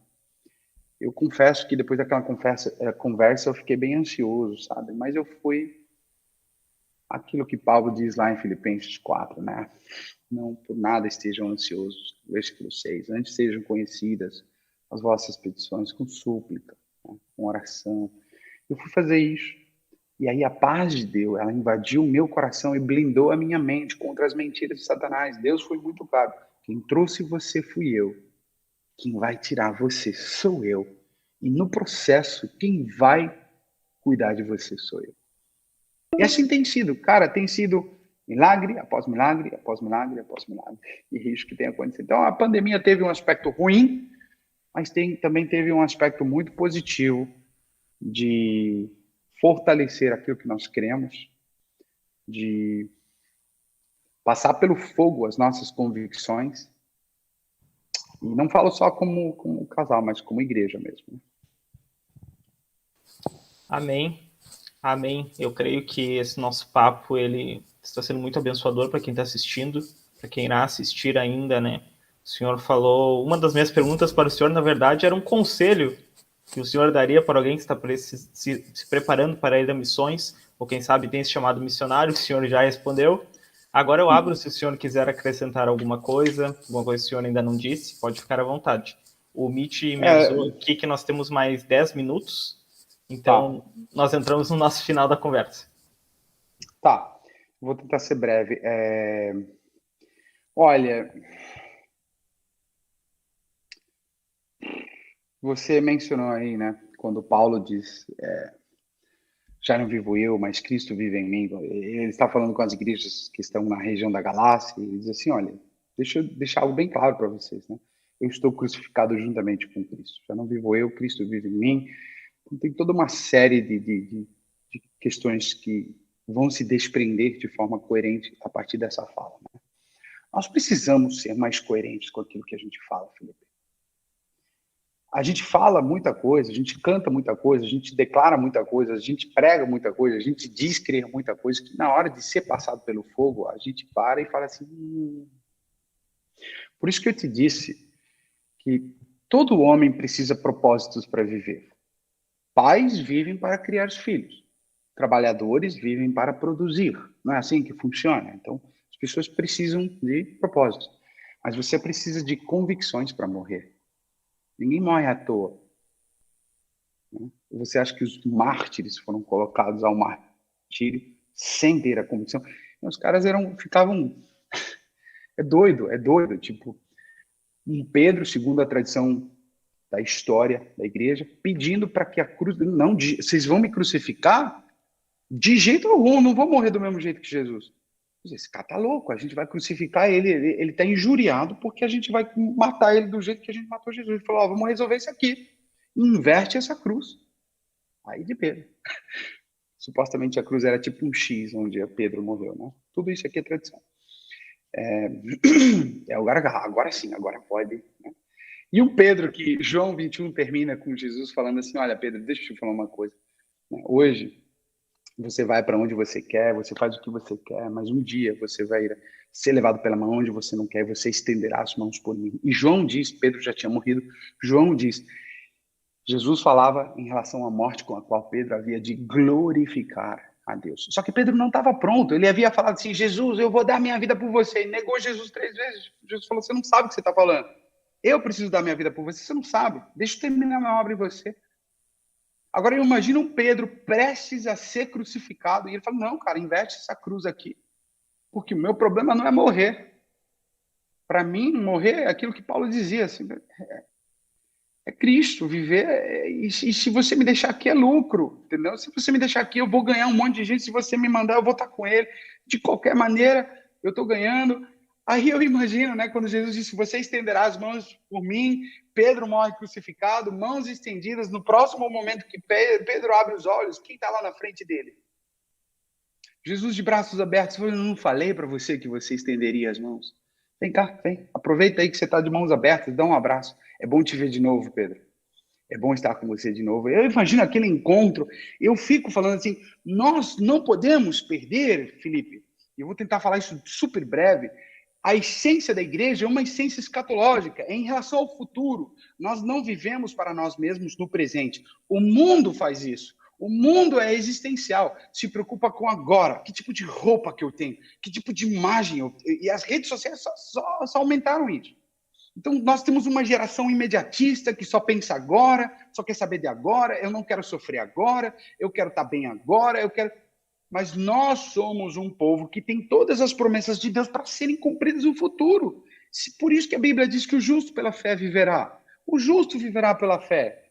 Eu confesso que depois daquela conversa eu fiquei bem ansioso, sabe? Mas eu fui aquilo que Paulo diz lá em Filipenses 4, né? Não por nada estejam ansiosos, versículo 6. Antes sejam conhecidas as vossas petições com súplica, né? Com oração. Eu fui fazer isso. E aí a paz de Deus, ela invadiu o meu coração e blindou a minha mente contra as mentiras de Satanás. Deus foi muito claro: quem trouxe você fui eu. Quem vai tirar você sou eu. E no processo, quem vai cuidar de você sou eu. E assim tem sido, cara, tem sido milagre após milagre, após milagre, após milagre. E isso que tem acontecido. Então a pandemia teve um aspecto ruim, mas também teve um aspecto muito positivo de fortalecer aquilo que nós cremos, de passar pelo fogo as nossas convicções. E não falo só como casal, mas como igreja mesmo. Amém. Amém. Eu creio que esse nosso papo ele está sendo muito abençoador para quem está assistindo, para quem irá assistir ainda, né? O senhor falou... Uma das minhas perguntas para o senhor, na verdade, era um conselho que o senhor daria para alguém que está se preparando para ir a missões, ou quem sabe tem esse chamado missionário, o senhor já respondeu. Agora eu abro, se o senhor quiser acrescentar alguma coisa que o senhor ainda não disse, pode ficar à vontade. O Mitch me avisou aqui que nós temos mais 10 minutos, então nós entramos no nosso final da conversa. Tá, vou tentar ser breve. Olha, você mencionou aí, né, quando Paulo diz, já não vivo eu, mas Cristo vive em mim. Ele está falando com as igrejas que estão na região da Galácia, e ele diz assim, olha, deixa eu deixar algo bem claro para vocês, né? Eu estou crucificado juntamente com Cristo. Já não vivo eu, Cristo vive em mim. Então, tem toda uma série de questões que vão se desprender de forma coerente a partir dessa fala, né? Nós precisamos ser mais coerentes com aquilo que a gente fala, Felipe. A gente fala muita coisa, a gente canta muita coisa, a gente declara muita coisa, a gente prega muita coisa, a gente diz crer muita coisa, que na hora de ser passado pelo fogo, a gente para e fala assim... Por isso que eu te disse que todo homem precisa de propósitos para viver. Pais vivem para criar os filhos. Trabalhadores vivem para produzir. Não é assim que funciona? Então, as pessoas precisam de propósitos. Mas você precisa de convicções para morrer. Ninguém morre à toa. Você acha que os mártires foram colocados ao martírio sem ter a convicção? Os caras ficavam... É doido. Tipo, um Pedro, segundo a tradição da história da igreja, pedindo para que a cruz... Não, vocês vão me crucificar? De jeito algum, não vou morrer do mesmo jeito que Jesus. Esse cara tá louco, a gente vai crucificar ele tá injuriado porque a gente vai matar ele do jeito que a gente matou Jesus. Ele falou, vamos resolver isso aqui. Inverte essa cruz. Aí de Pedro. Supostamente a cruz era tipo um X, onde Pedro morreu, né? Tudo isso aqui é tradição. Agora sim, agora pode, né? E o Pedro, que João 21 termina com Jesus falando assim, olha Pedro, deixa eu te falar uma coisa. Hoje, você vai para onde você quer, você faz o que você quer, mas um dia você vai ser levado pela mão onde você não quer e você estenderá as mãos por mim. E João diz, Pedro já tinha morrido, João diz, Jesus falava em relação à morte com a qual Pedro havia de glorificar a Deus. Só que Pedro não estava pronto, ele havia falado assim, Jesus, eu vou dar minha vida por você. E negou Jesus 3 vezes. Jesus falou, você não sabe o que você está falando. Eu preciso dar minha vida por você, você não sabe. Deixa eu terminar minha obra em você. Agora, eu imagino um Pedro prestes a ser crucificado, e ele fala, não, cara, inverte essa cruz aqui, porque o meu problema não é morrer. Para mim, morrer é aquilo que Paulo dizia, assim, é Cristo, viver, e se você me deixar aqui é lucro, entendeu? Se você me deixar aqui, eu vou ganhar um monte de gente, se você me mandar, eu vou estar com ele. De qualquer maneira, eu estou ganhando. Aí eu imagino, né, quando Jesus disse, você estenderá as mãos por mim, Pedro morre crucificado, mãos estendidas, no próximo momento que Pedro abre os olhos, quem está lá na frente dele? Jesus de braços abertos, eu não falei para você que você estenderia as mãos? Vem cá, vem, aproveita aí que você está de mãos abertas, dá um abraço. É bom te ver de novo, Pedro. É bom estar com você de novo. Eu imagino aquele encontro, eu fico falando assim, nós não podemos perder, Felipe, e eu vou tentar falar isso super breve, a essência da igreja é uma essência escatológica, é em relação ao futuro. Nós não vivemos para nós mesmos no presente. O mundo faz isso. O mundo é existencial, se preocupa com agora, que tipo de roupa que eu tenho, que tipo de imagem eu tenho. E as redes sociais só aumentaram isso. Então, nós temos uma geração imediatista que só pensa agora, só quer saber de agora, eu não quero sofrer agora, eu quero estar bem agora, eu quero... Mas nós somos um povo que tem todas as promessas de Deus para serem cumpridas no futuro. Por isso que a Bíblia diz que o justo pela fé viverá. O justo viverá pela fé.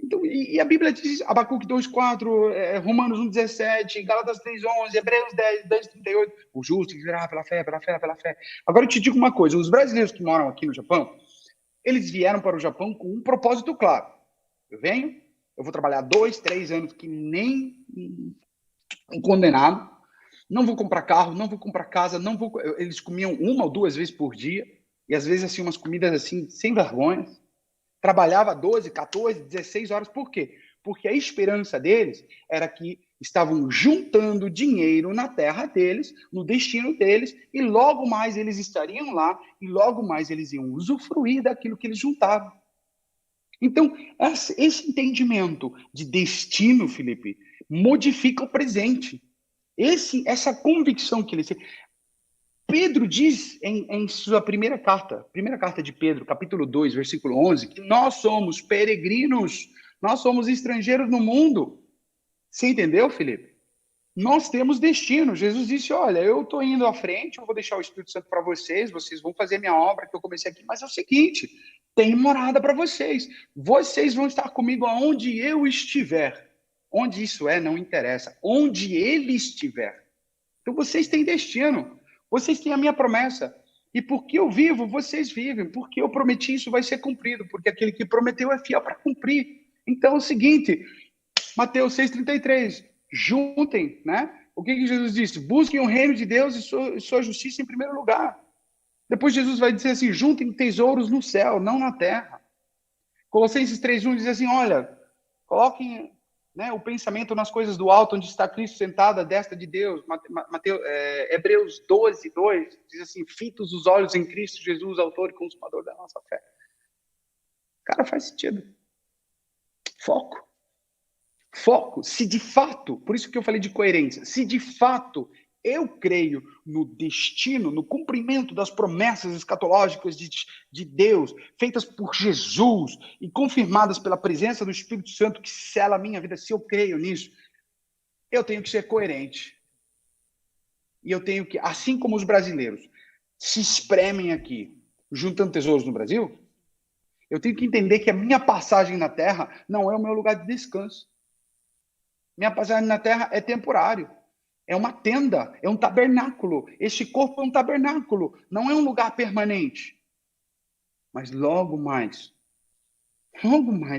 Então, e a Bíblia diz, Abacuque 2:4, Romanos 1:17, Gálatas 3:11, Hebreus 10:38, o justo viverá pela fé, pela fé, pela fé. Agora eu te digo uma coisa, os brasileiros que moram aqui no Japão, eles vieram para o Japão com um propósito claro. Eu venho, Eu vou trabalhar 2, 3 anos que nem um condenado. Não vou comprar carro, não vou comprar casa, não vou... Eles comiam 1 ou 2 vezes por dia. E às vezes, assim, umas comidas assim, sem vergonha. Trabalhava 12, 14, 16 horas. Por quê? Porque a esperança deles era que estavam juntando dinheiro na terra deles, no destino deles, e logo mais eles estariam lá, e logo mais eles iam usufruir daquilo que eles juntavam. Então, esse entendimento de destino, Felipe, modifica o presente. Essa convicção que ele tem. Pedro diz em sua primeira carta de Pedro, capítulo 2, versículo 11, que nós somos peregrinos, nós somos estrangeiros no mundo. Você entendeu, Felipe? Nós temos destino. Jesus disse, olha, eu estou indo à frente, eu vou deixar o Espírito Santo para vocês vão fazer a minha obra que eu comecei aqui, mas é o seguinte, tem morada para vocês. Vocês vão estar comigo aonde eu estiver. Onde isso não interessa. Onde ele estiver. Então, vocês têm destino. Vocês têm a minha promessa. E porque eu vivo, vocês vivem. Porque eu prometi, isso vai ser cumprido. Porque aquele que prometeu é fiel para cumprir. Então, é o seguinte, Mateus 6,33, juntem, né? O que Jesus disse? Busquem o reino de Deus e sua justiça em primeiro lugar. Depois Jesus vai dizer assim, juntem tesouros no céu, não na terra. Colossenses 3,1 diz assim, olha, coloquem o pensamento nas coisas do alto, onde está Cristo sentado à destra de Deus. Hebreus 12:2 diz assim, fitos os olhos em Cristo Jesus, autor e consumador da nossa fé. Cara, faz sentido. Foco. Se de fato, por isso que eu falei de coerência, se de fato eu creio no destino, no cumprimento das promessas escatológicas de Deus, feitas por Jesus e confirmadas pela presença do Espírito Santo que sela a minha vida, se eu creio nisso, eu tenho que ser coerente. E eu tenho que, assim como os brasileiros se espremem aqui, juntando tesouros no Brasil, eu tenho que entender que a minha passagem na Terra não é o meu lugar de descanso. Minha passagem na Terra é temporário. É uma tenda, é um tabernáculo. Este corpo é um tabernáculo, não é um lugar permanente. Mas logo mais,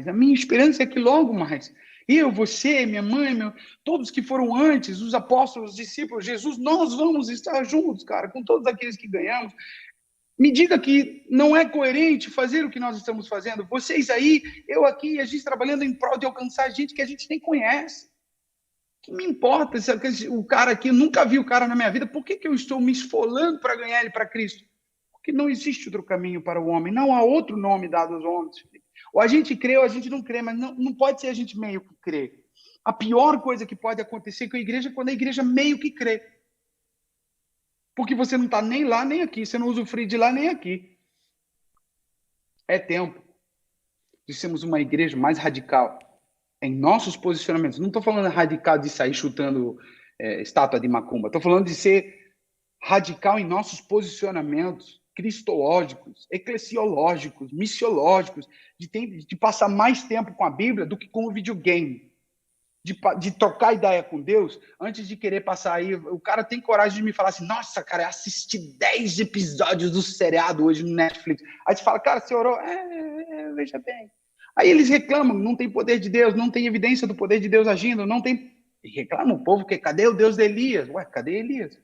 a minha esperança é que logo mais, eu, você, minha mãe, todos que foram antes, os apóstolos, os discípulos, Jesus, nós vamos estar juntos, cara, com todos aqueles que ganhamos. Me diga que não é coerente fazer o que nós estamos fazendo. Vocês aí, eu aqui, a gente trabalhando em prol de alcançar gente que a gente nem conhece. Que me importa se o cara aqui, nunca vi o cara na minha vida, por que eu estou me esfolando para ganhar ele para Cristo? Porque não existe outro caminho para o homem, não há outro nome dado aos homens. Ou a gente crê ou a gente não crê, mas não pode ser a gente meio que crê. A pior coisa que pode acontecer com a igreja é quando a igreja meio que crê. Porque você não está nem lá nem aqui, você não usufrui de lá nem aqui. É tempo de sermos uma igreja mais radical em nossos posicionamentos. Não estou falando radical de sair chutando estátua de macumba. Estou falando de ser radical em nossos posicionamentos cristológicos, eclesiológicos, missiológicos, de passar mais tempo com a Bíblia do que com o videogame. De trocar ideia com Deus, antes de querer passar aí. O cara tem coragem de me falar assim, nossa, cara, eu assisti 10 episódios do seriado hoje no Netflix. Aí você fala, cara, você orou? Veja bem. Aí eles reclamam, não tem poder de Deus, não tem evidência do poder de Deus agindo, não tem... E reclama o povo que cadê o Deus de Elias? Ué, cadê Elias?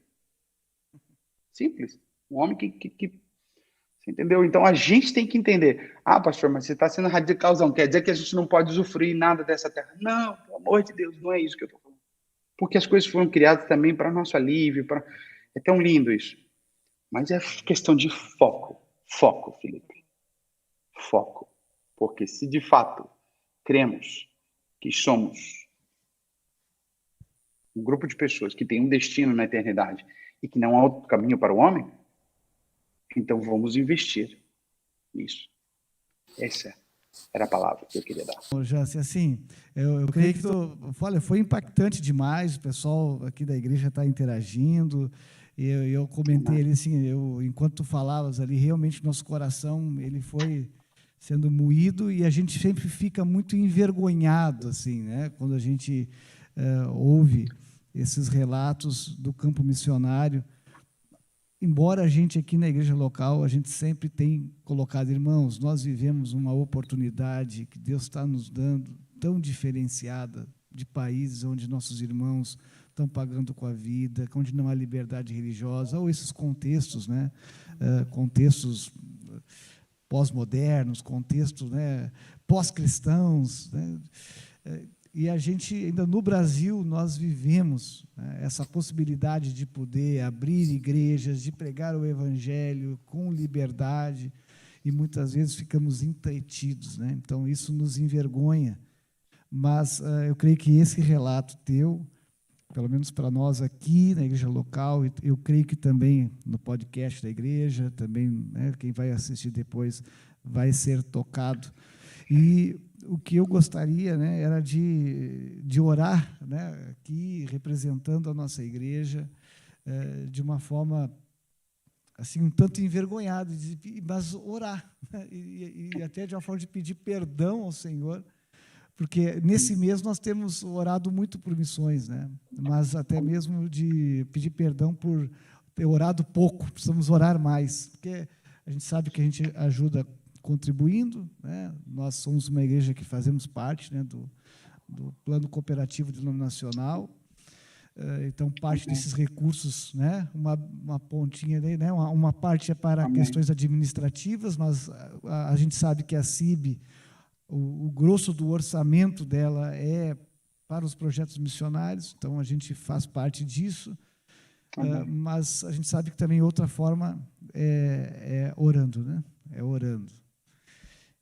Simples. Um homem que... Você entendeu? Então a gente tem que entender. Ah, pastor, mas você está sendo radicalzão. Quer dizer que a gente não pode usufruir nada dessa terra? Não, pelo amor de Deus, não é isso que eu estou falando. Porque as coisas foram criadas também para nosso alívio. É tão lindo isso. Mas é questão de foco. Foco, Felipe. Foco. Porque se de fato cremos que somos um grupo de pessoas que tem um destino na eternidade e que não há outro caminho para o homem, então vamos investir nisso. Essa era a palavra que eu queria dar. Jânsen, assim, eu creio que olha, foi impactante demais, o pessoal aqui da igreja está interagindo, e eu comentei ali assim, enquanto tu falavas ali, realmente nosso coração ele foi sendo moído e a gente sempre fica muito envergonhado, assim, né? Quando a gente ouve esses relatos do campo missionário. Embora a gente aqui na igreja local, a gente sempre tem colocado, irmãos, nós vivemos uma oportunidade que Deus está nos dando tão diferenciada de países onde nossos irmãos estão pagando com a vida, onde não há liberdade religiosa, ou esses contextos, né, contextos pós-modernos, contextos, né, pós-cristãos, né, e a gente, ainda no Brasil, nós vivemos, né, essa possibilidade de poder abrir igrejas, de pregar o evangelho com liberdade, e muitas vezes ficamos entretidos, né? Então, isso nos envergonha. Mas eu creio que esse relato teu, pelo menos para nós aqui na igreja local, eu creio que também no podcast da igreja, também, né, quem vai assistir depois vai ser tocado. E o que eu gostaria, né, era de orar, né, aqui, representando a nossa igreja, de uma forma assim, um tanto envergonhado, mas orar, né, e até de uma forma de pedir perdão ao Senhor, porque nesse mês nós temos orado muito por missões, né, mas até mesmo de pedir perdão por ter orado pouco, precisamos orar mais, porque a gente sabe que a gente ajuda contribuindo, né? Nós somos uma igreja que fazemos parte, né, do plano cooperativo denominacional, então parte desses recursos, né, uma pontinha, né, uma parte é para questões administrativas, mas a gente sabe que a CIB, o grosso do orçamento dela é para os projetos missionários, então a gente faz parte disso, mas a gente sabe que também outra forma é orando, né? É orando.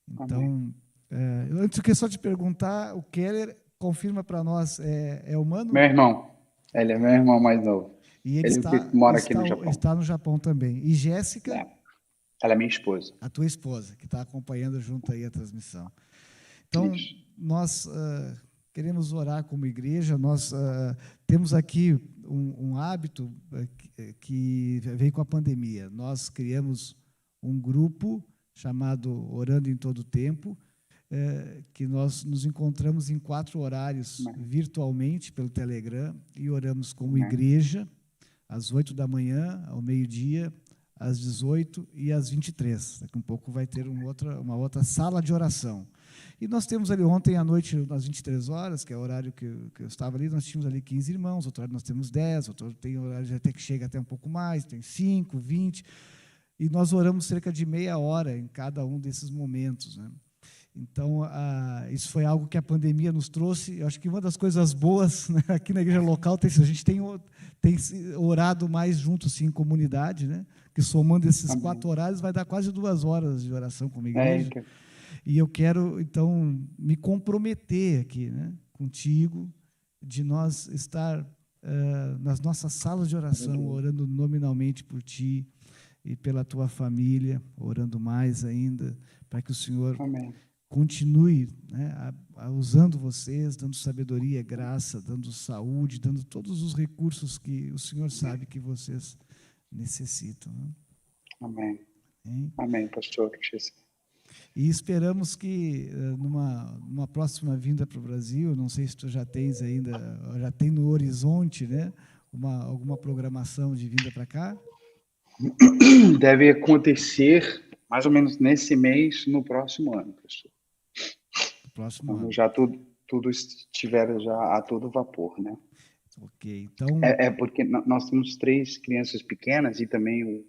Então, antes eu queria só te perguntar, o Keller confirma para nós, é humano? Meu irmão, ele é meu irmão mais novo. E ele mora aqui no Japão. Está no Japão também. E Jéssica? Ela é minha esposa. A tua esposa, que está acompanhando junto aí a transmissão. Então, nós queremos orar como igreja, nós temos aqui um hábito que veio com a pandemia. Nós criamos um grupo chamado Orando em Todo Tempo, que nós nos encontramos em 4 horários virtualmente pelo Telegram e oramos como igreja, às 8 da manhã, ao meio-dia, às 18 e às 23. Daqui a um pouco vai ter uma outra sala de oração. E nós temos ali ontem à noite, às 23 horas, que é o horário que eu estava ali, nós tínhamos ali 15 irmãos, outro horário nós temos 10, outro tem horário até que chega até um pouco mais, tem 5, 20, e nós oramos cerca de meia hora em cada um desses momentos, né? Então, isso foi algo que a pandemia nos trouxe. Eu acho que uma das coisas boas, né, aqui na igreja local, a gente tem orado mais junto, assim, em comunidade, né? Que somando esses 4 horários vai dar quase 2 horas de oração como igreja. E eu quero, então, me comprometer aqui, né, contigo, de nós estar nas nossas salas de oração, orando nominalmente por ti e pela tua família, orando mais ainda, para que o Senhor continue, né, usando vocês, dando sabedoria, graça, dando saúde, dando todos os recursos que o Senhor sabe que vocês necessitam. Né? Amém. Amém, pastor. E esperamos que numa próxima vinda para o Brasil, não sei se tu já tens ainda, já tem no horizonte, né, alguma programação de vinda para cá? Deve acontecer mais ou menos nesse mês, no próximo ano, pastor. No próximo ano. Já tudo estiver já a todo vapor, né? Ok, então... porque nós temos 3 crianças pequenas e também,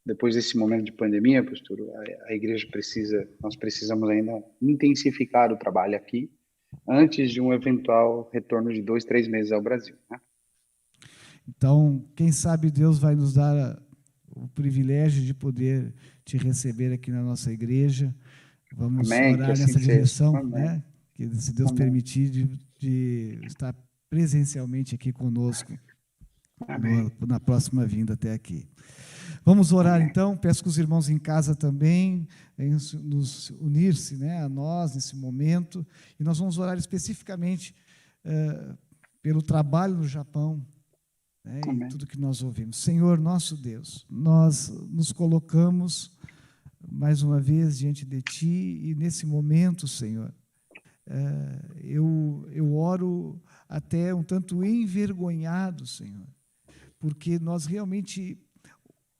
depois desse momento de pandemia, pastor, a igreja nós precisamos ainda intensificar o trabalho aqui antes de um eventual retorno de 2, 3 meses ao Brasil, né? Então, quem sabe Deus vai nos dar o privilégio de poder te receber aqui na nossa igreja. Vamos orar nessa direção, né? Que, se Deus permitir, de estar presencialmente aqui conosco na próxima vinda até aqui. Vamos orar, então. Peço que os irmãos em casa também nos unir-se, né, a nós nesse momento. E nós vamos orar especificamente pelo trabalho no Japão, né, e tudo que nós ouvimos. Senhor, nosso Deus, nós nos colocamos mais uma vez diante de Ti e nesse momento, Senhor, eu oro até um tanto envergonhado, Senhor, porque nós realmente,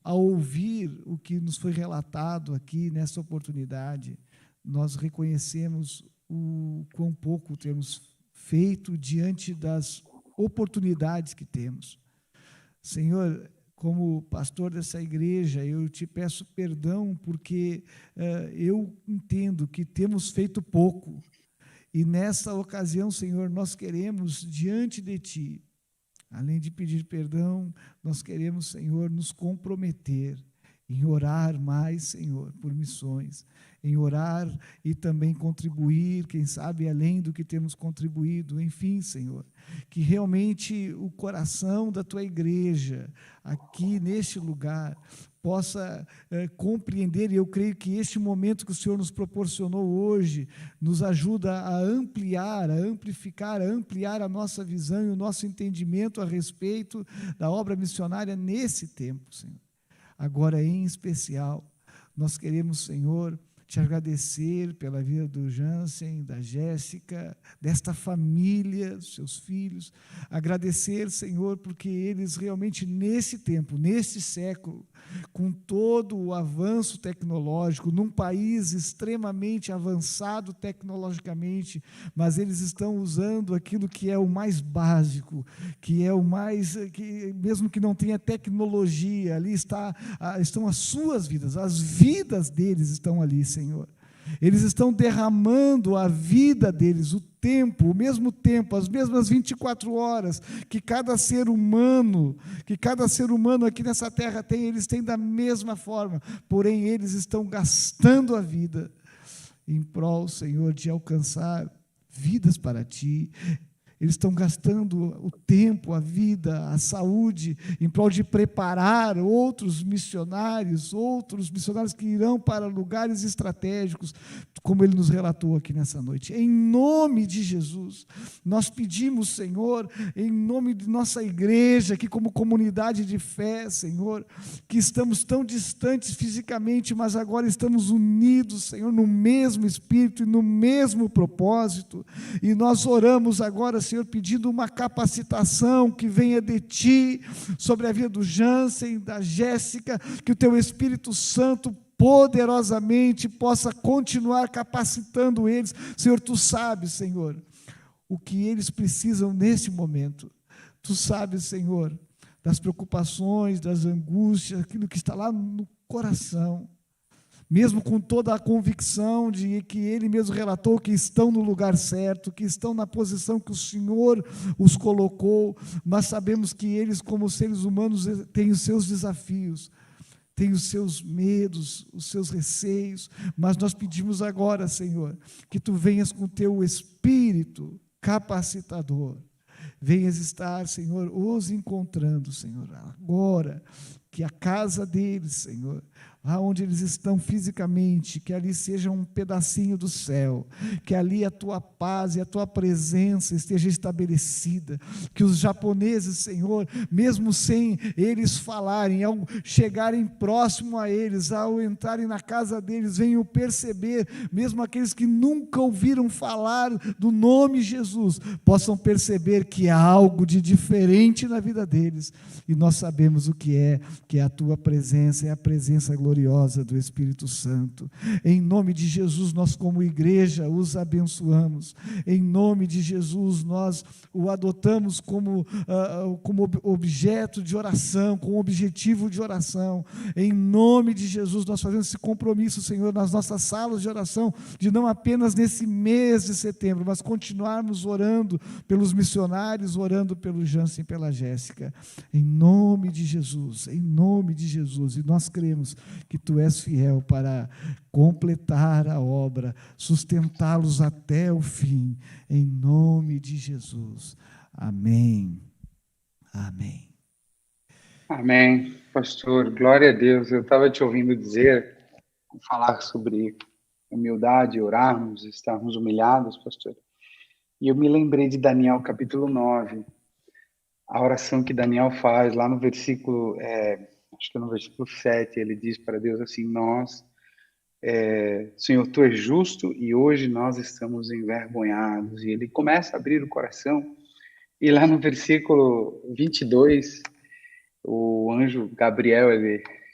ao ouvir o que nos foi relatado aqui nessa oportunidade, nós reconhecemos o quão pouco temos feito diante das oportunidades que temos. Senhor, como pastor dessa igreja, eu te peço perdão porque eu entendo que temos feito pouco. E nessa ocasião, Senhor, nós queremos, diante de Ti, além de pedir perdão, nós queremos, Senhor, nos comprometer em orar mais, Senhor, por missões, em orar e também contribuir, quem sabe além do que temos contribuído, enfim, Senhor, que realmente o coração da Tua igreja, aqui neste lugar, possa compreender, e eu creio que este momento que o Senhor nos proporcionou hoje, nos ajuda a ampliar, a amplificar, a ampliar a nossa visão e o nosso entendimento a respeito da obra missionária nesse tempo, Senhor. Agora, em especial, nós queremos, Senhor, te agradecer pela vida do Jansen, da Jéssica, desta família, dos seus filhos. Agradecer, Senhor, porque eles realmente, nesse tempo, nesse século, com todo o avanço tecnológico, num país extremamente avançado tecnologicamente, mas eles estão usando aquilo que é o mais básico, que é o mais, que, mesmo que não tenha tecnologia, ali estão as suas vidas, as vidas deles estão ali, Senhor. Eles estão derramando a vida deles, o tempo, o mesmo tempo, as mesmas 24 horas que cada ser humano aqui nessa terra tem, eles têm da mesma forma, porém eles estão gastando a vida em prol, Senhor, de alcançar vidas para Ti. Eles estão gastando o tempo, a vida, a saúde, em prol de preparar outros missionários que irão para lugares estratégicos, como ele nos relatou aqui nessa noite. Em nome de Jesus, nós pedimos, Senhor, em nome de nossa igreja, aqui como comunidade de fé, Senhor, que estamos tão distantes fisicamente, mas agora estamos unidos, Senhor, no mesmo espírito e no mesmo propósito, e nós oramos agora, Senhor, pedindo uma capacitação que venha de Ti, sobre a vida do Jansen, da Jéssica, que o Teu Espírito Santo poderosamente possa continuar capacitando eles. Senhor, Tu sabes, Senhor, o que eles precisam nesse momento. Tu sabes, Senhor, das preocupações, das angústias, aquilo que está lá no coração. Mesmo com toda a convicção de que ele mesmo relatou que estão no lugar certo, que estão na posição que o Senhor os colocou, mas sabemos que eles, como seres humanos, têm os seus desafios, têm os seus medos, os seus receios, mas nós pedimos agora, Senhor, que Tu venhas com o Teu Espírito capacitador, venhas estar, Senhor, os encontrando, Senhor, agora, que a casa deles, Senhor, lá onde eles estão fisicamente, que ali seja um pedacinho do céu, que ali a Tua paz e a Tua presença esteja estabelecida, que os japoneses, Senhor, mesmo sem eles falarem, ao chegarem próximo a eles, ao entrarem na casa deles, venham perceber, mesmo aqueles que nunca ouviram falar do nome Jesus, possam perceber que há algo de diferente na vida deles, e nós sabemos o que é a Tua presença, é a presença gloriosa do Espírito Santo. Em nome de Jesus, nós como igreja os abençoamos. Em nome de Jesus, nós o adotamos como objeto de oração, como objetivo de oração. Em nome de Jesus, nós fazemos esse compromisso, Senhor, nas nossas salas de oração, de não apenas nesse mês de setembro, mas continuarmos orando pelos missionários, orando pelo Jansen e pela Jéssica. Em nome de Jesus, em nome de Jesus. E nós cremos que Tu és fiel para completar a obra, sustentá-los até o fim, em nome de Jesus. Amém. Amém. Amém. Pastor, glória a Deus. Eu estava te ouvindo falar sobre humildade, orarmos, estarmos humilhados, pastor. E eu me lembrei de Daniel, capítulo 9, a oração que Daniel faz lá no versículo... acho que no versículo 7, ele diz para Deus assim, Senhor, Tu és justo e hoje nós estamos envergonhados. E ele começa a abrir o coração, e lá no versículo 22, o anjo Gabriel,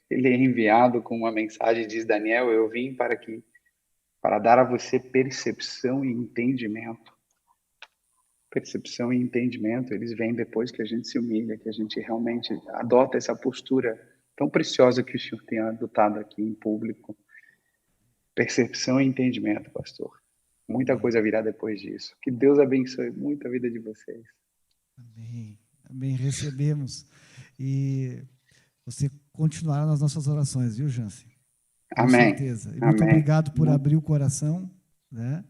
ele é enviado com uma mensagem, diz Daniel, eu vim para para dar a você percepção e entendimento. Percepção e entendimento, eles vêm depois que a gente se humilha, que a gente realmente adota essa postura tão preciosa que o senhor tem adotado aqui em público. Percepção e entendimento, pastor. Muita coisa virá depois disso. Que Deus abençoe muito a vida de vocês. Amém. Amém. Recebemos. E você continuará nas nossas orações, viu, Jansen? Com Amém. certeza. E muito obrigado por abrir o coração, né?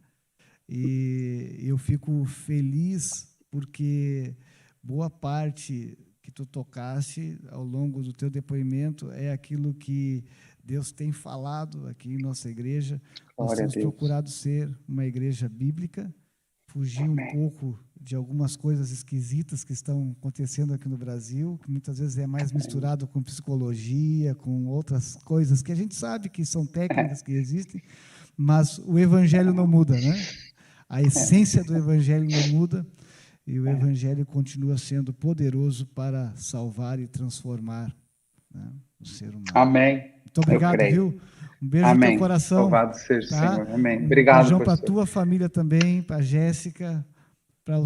E eu fico feliz porque boa parte que tu tocaste ao longo do teu depoimento é aquilo que Deus tem falado aqui em nossa igreja. Nós temos procurado ser uma igreja bíblica, fugir um pouco de algumas coisas esquisitas que estão acontecendo aqui no Brasil, que muitas vezes é mais misturado com psicologia, com outras coisas que a gente sabe que são técnicas que existem, mas o evangelho não muda, né? A essência do evangelho não muda e o evangelho continua sendo poderoso para salvar e transformar, né, o ser humano. Amém. Muito obrigado, viu? Um beijo no teu coração. Louvado seja o Senhor. Amém. Obrigado, beijão para a tua família também, para a Jéssica, para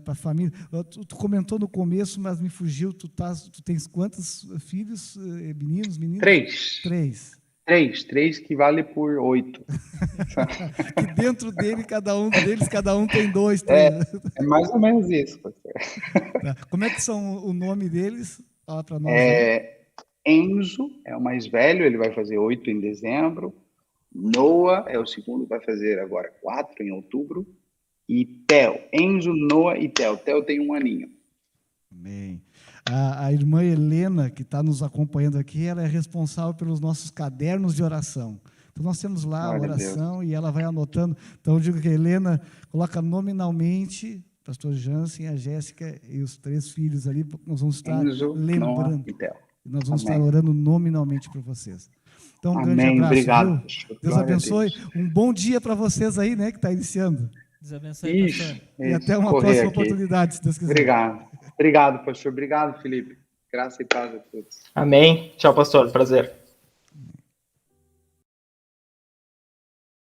a família. Tu comentou no começo, mas me fugiu. Tu tens quantos filhos, meninos? Três que vale por 8. Que dentro cada um tem 2, 3. É mais ou menos isso, pastor. Tá. Como é que são o nome deles? Fala para nós. Enzo é o mais velho, ele vai fazer 8 em dezembro. Noah é o segundo, vai fazer agora 4 em outubro. E Theo. Enzo, Noah e Theo. Theo tem 1 aninho. Amém. A irmã Helena, que está nos acompanhando aqui, ela é responsável pelos nossos cadernos de oração. Então, nós temos lá a oração e ela vai anotando. Então, eu digo que a Helena coloca nominalmente pastor Jansen, a Jéssica e os 3 filhos ali, nós vamos estar lembrando. Nós vamos estar orando nominalmente por vocês. Então, um grande abraço. Obrigado. Viu? Deus abençoe. Um bom dia para vocês aí, né, que está iniciando. Deus abençoe, pastor. E até uma próxima oportunidade, se Deus quiser. Obrigado, pastor. Obrigado, Felipe. Graça e paz a todos. Amém. Tchau, pastor. Prazer.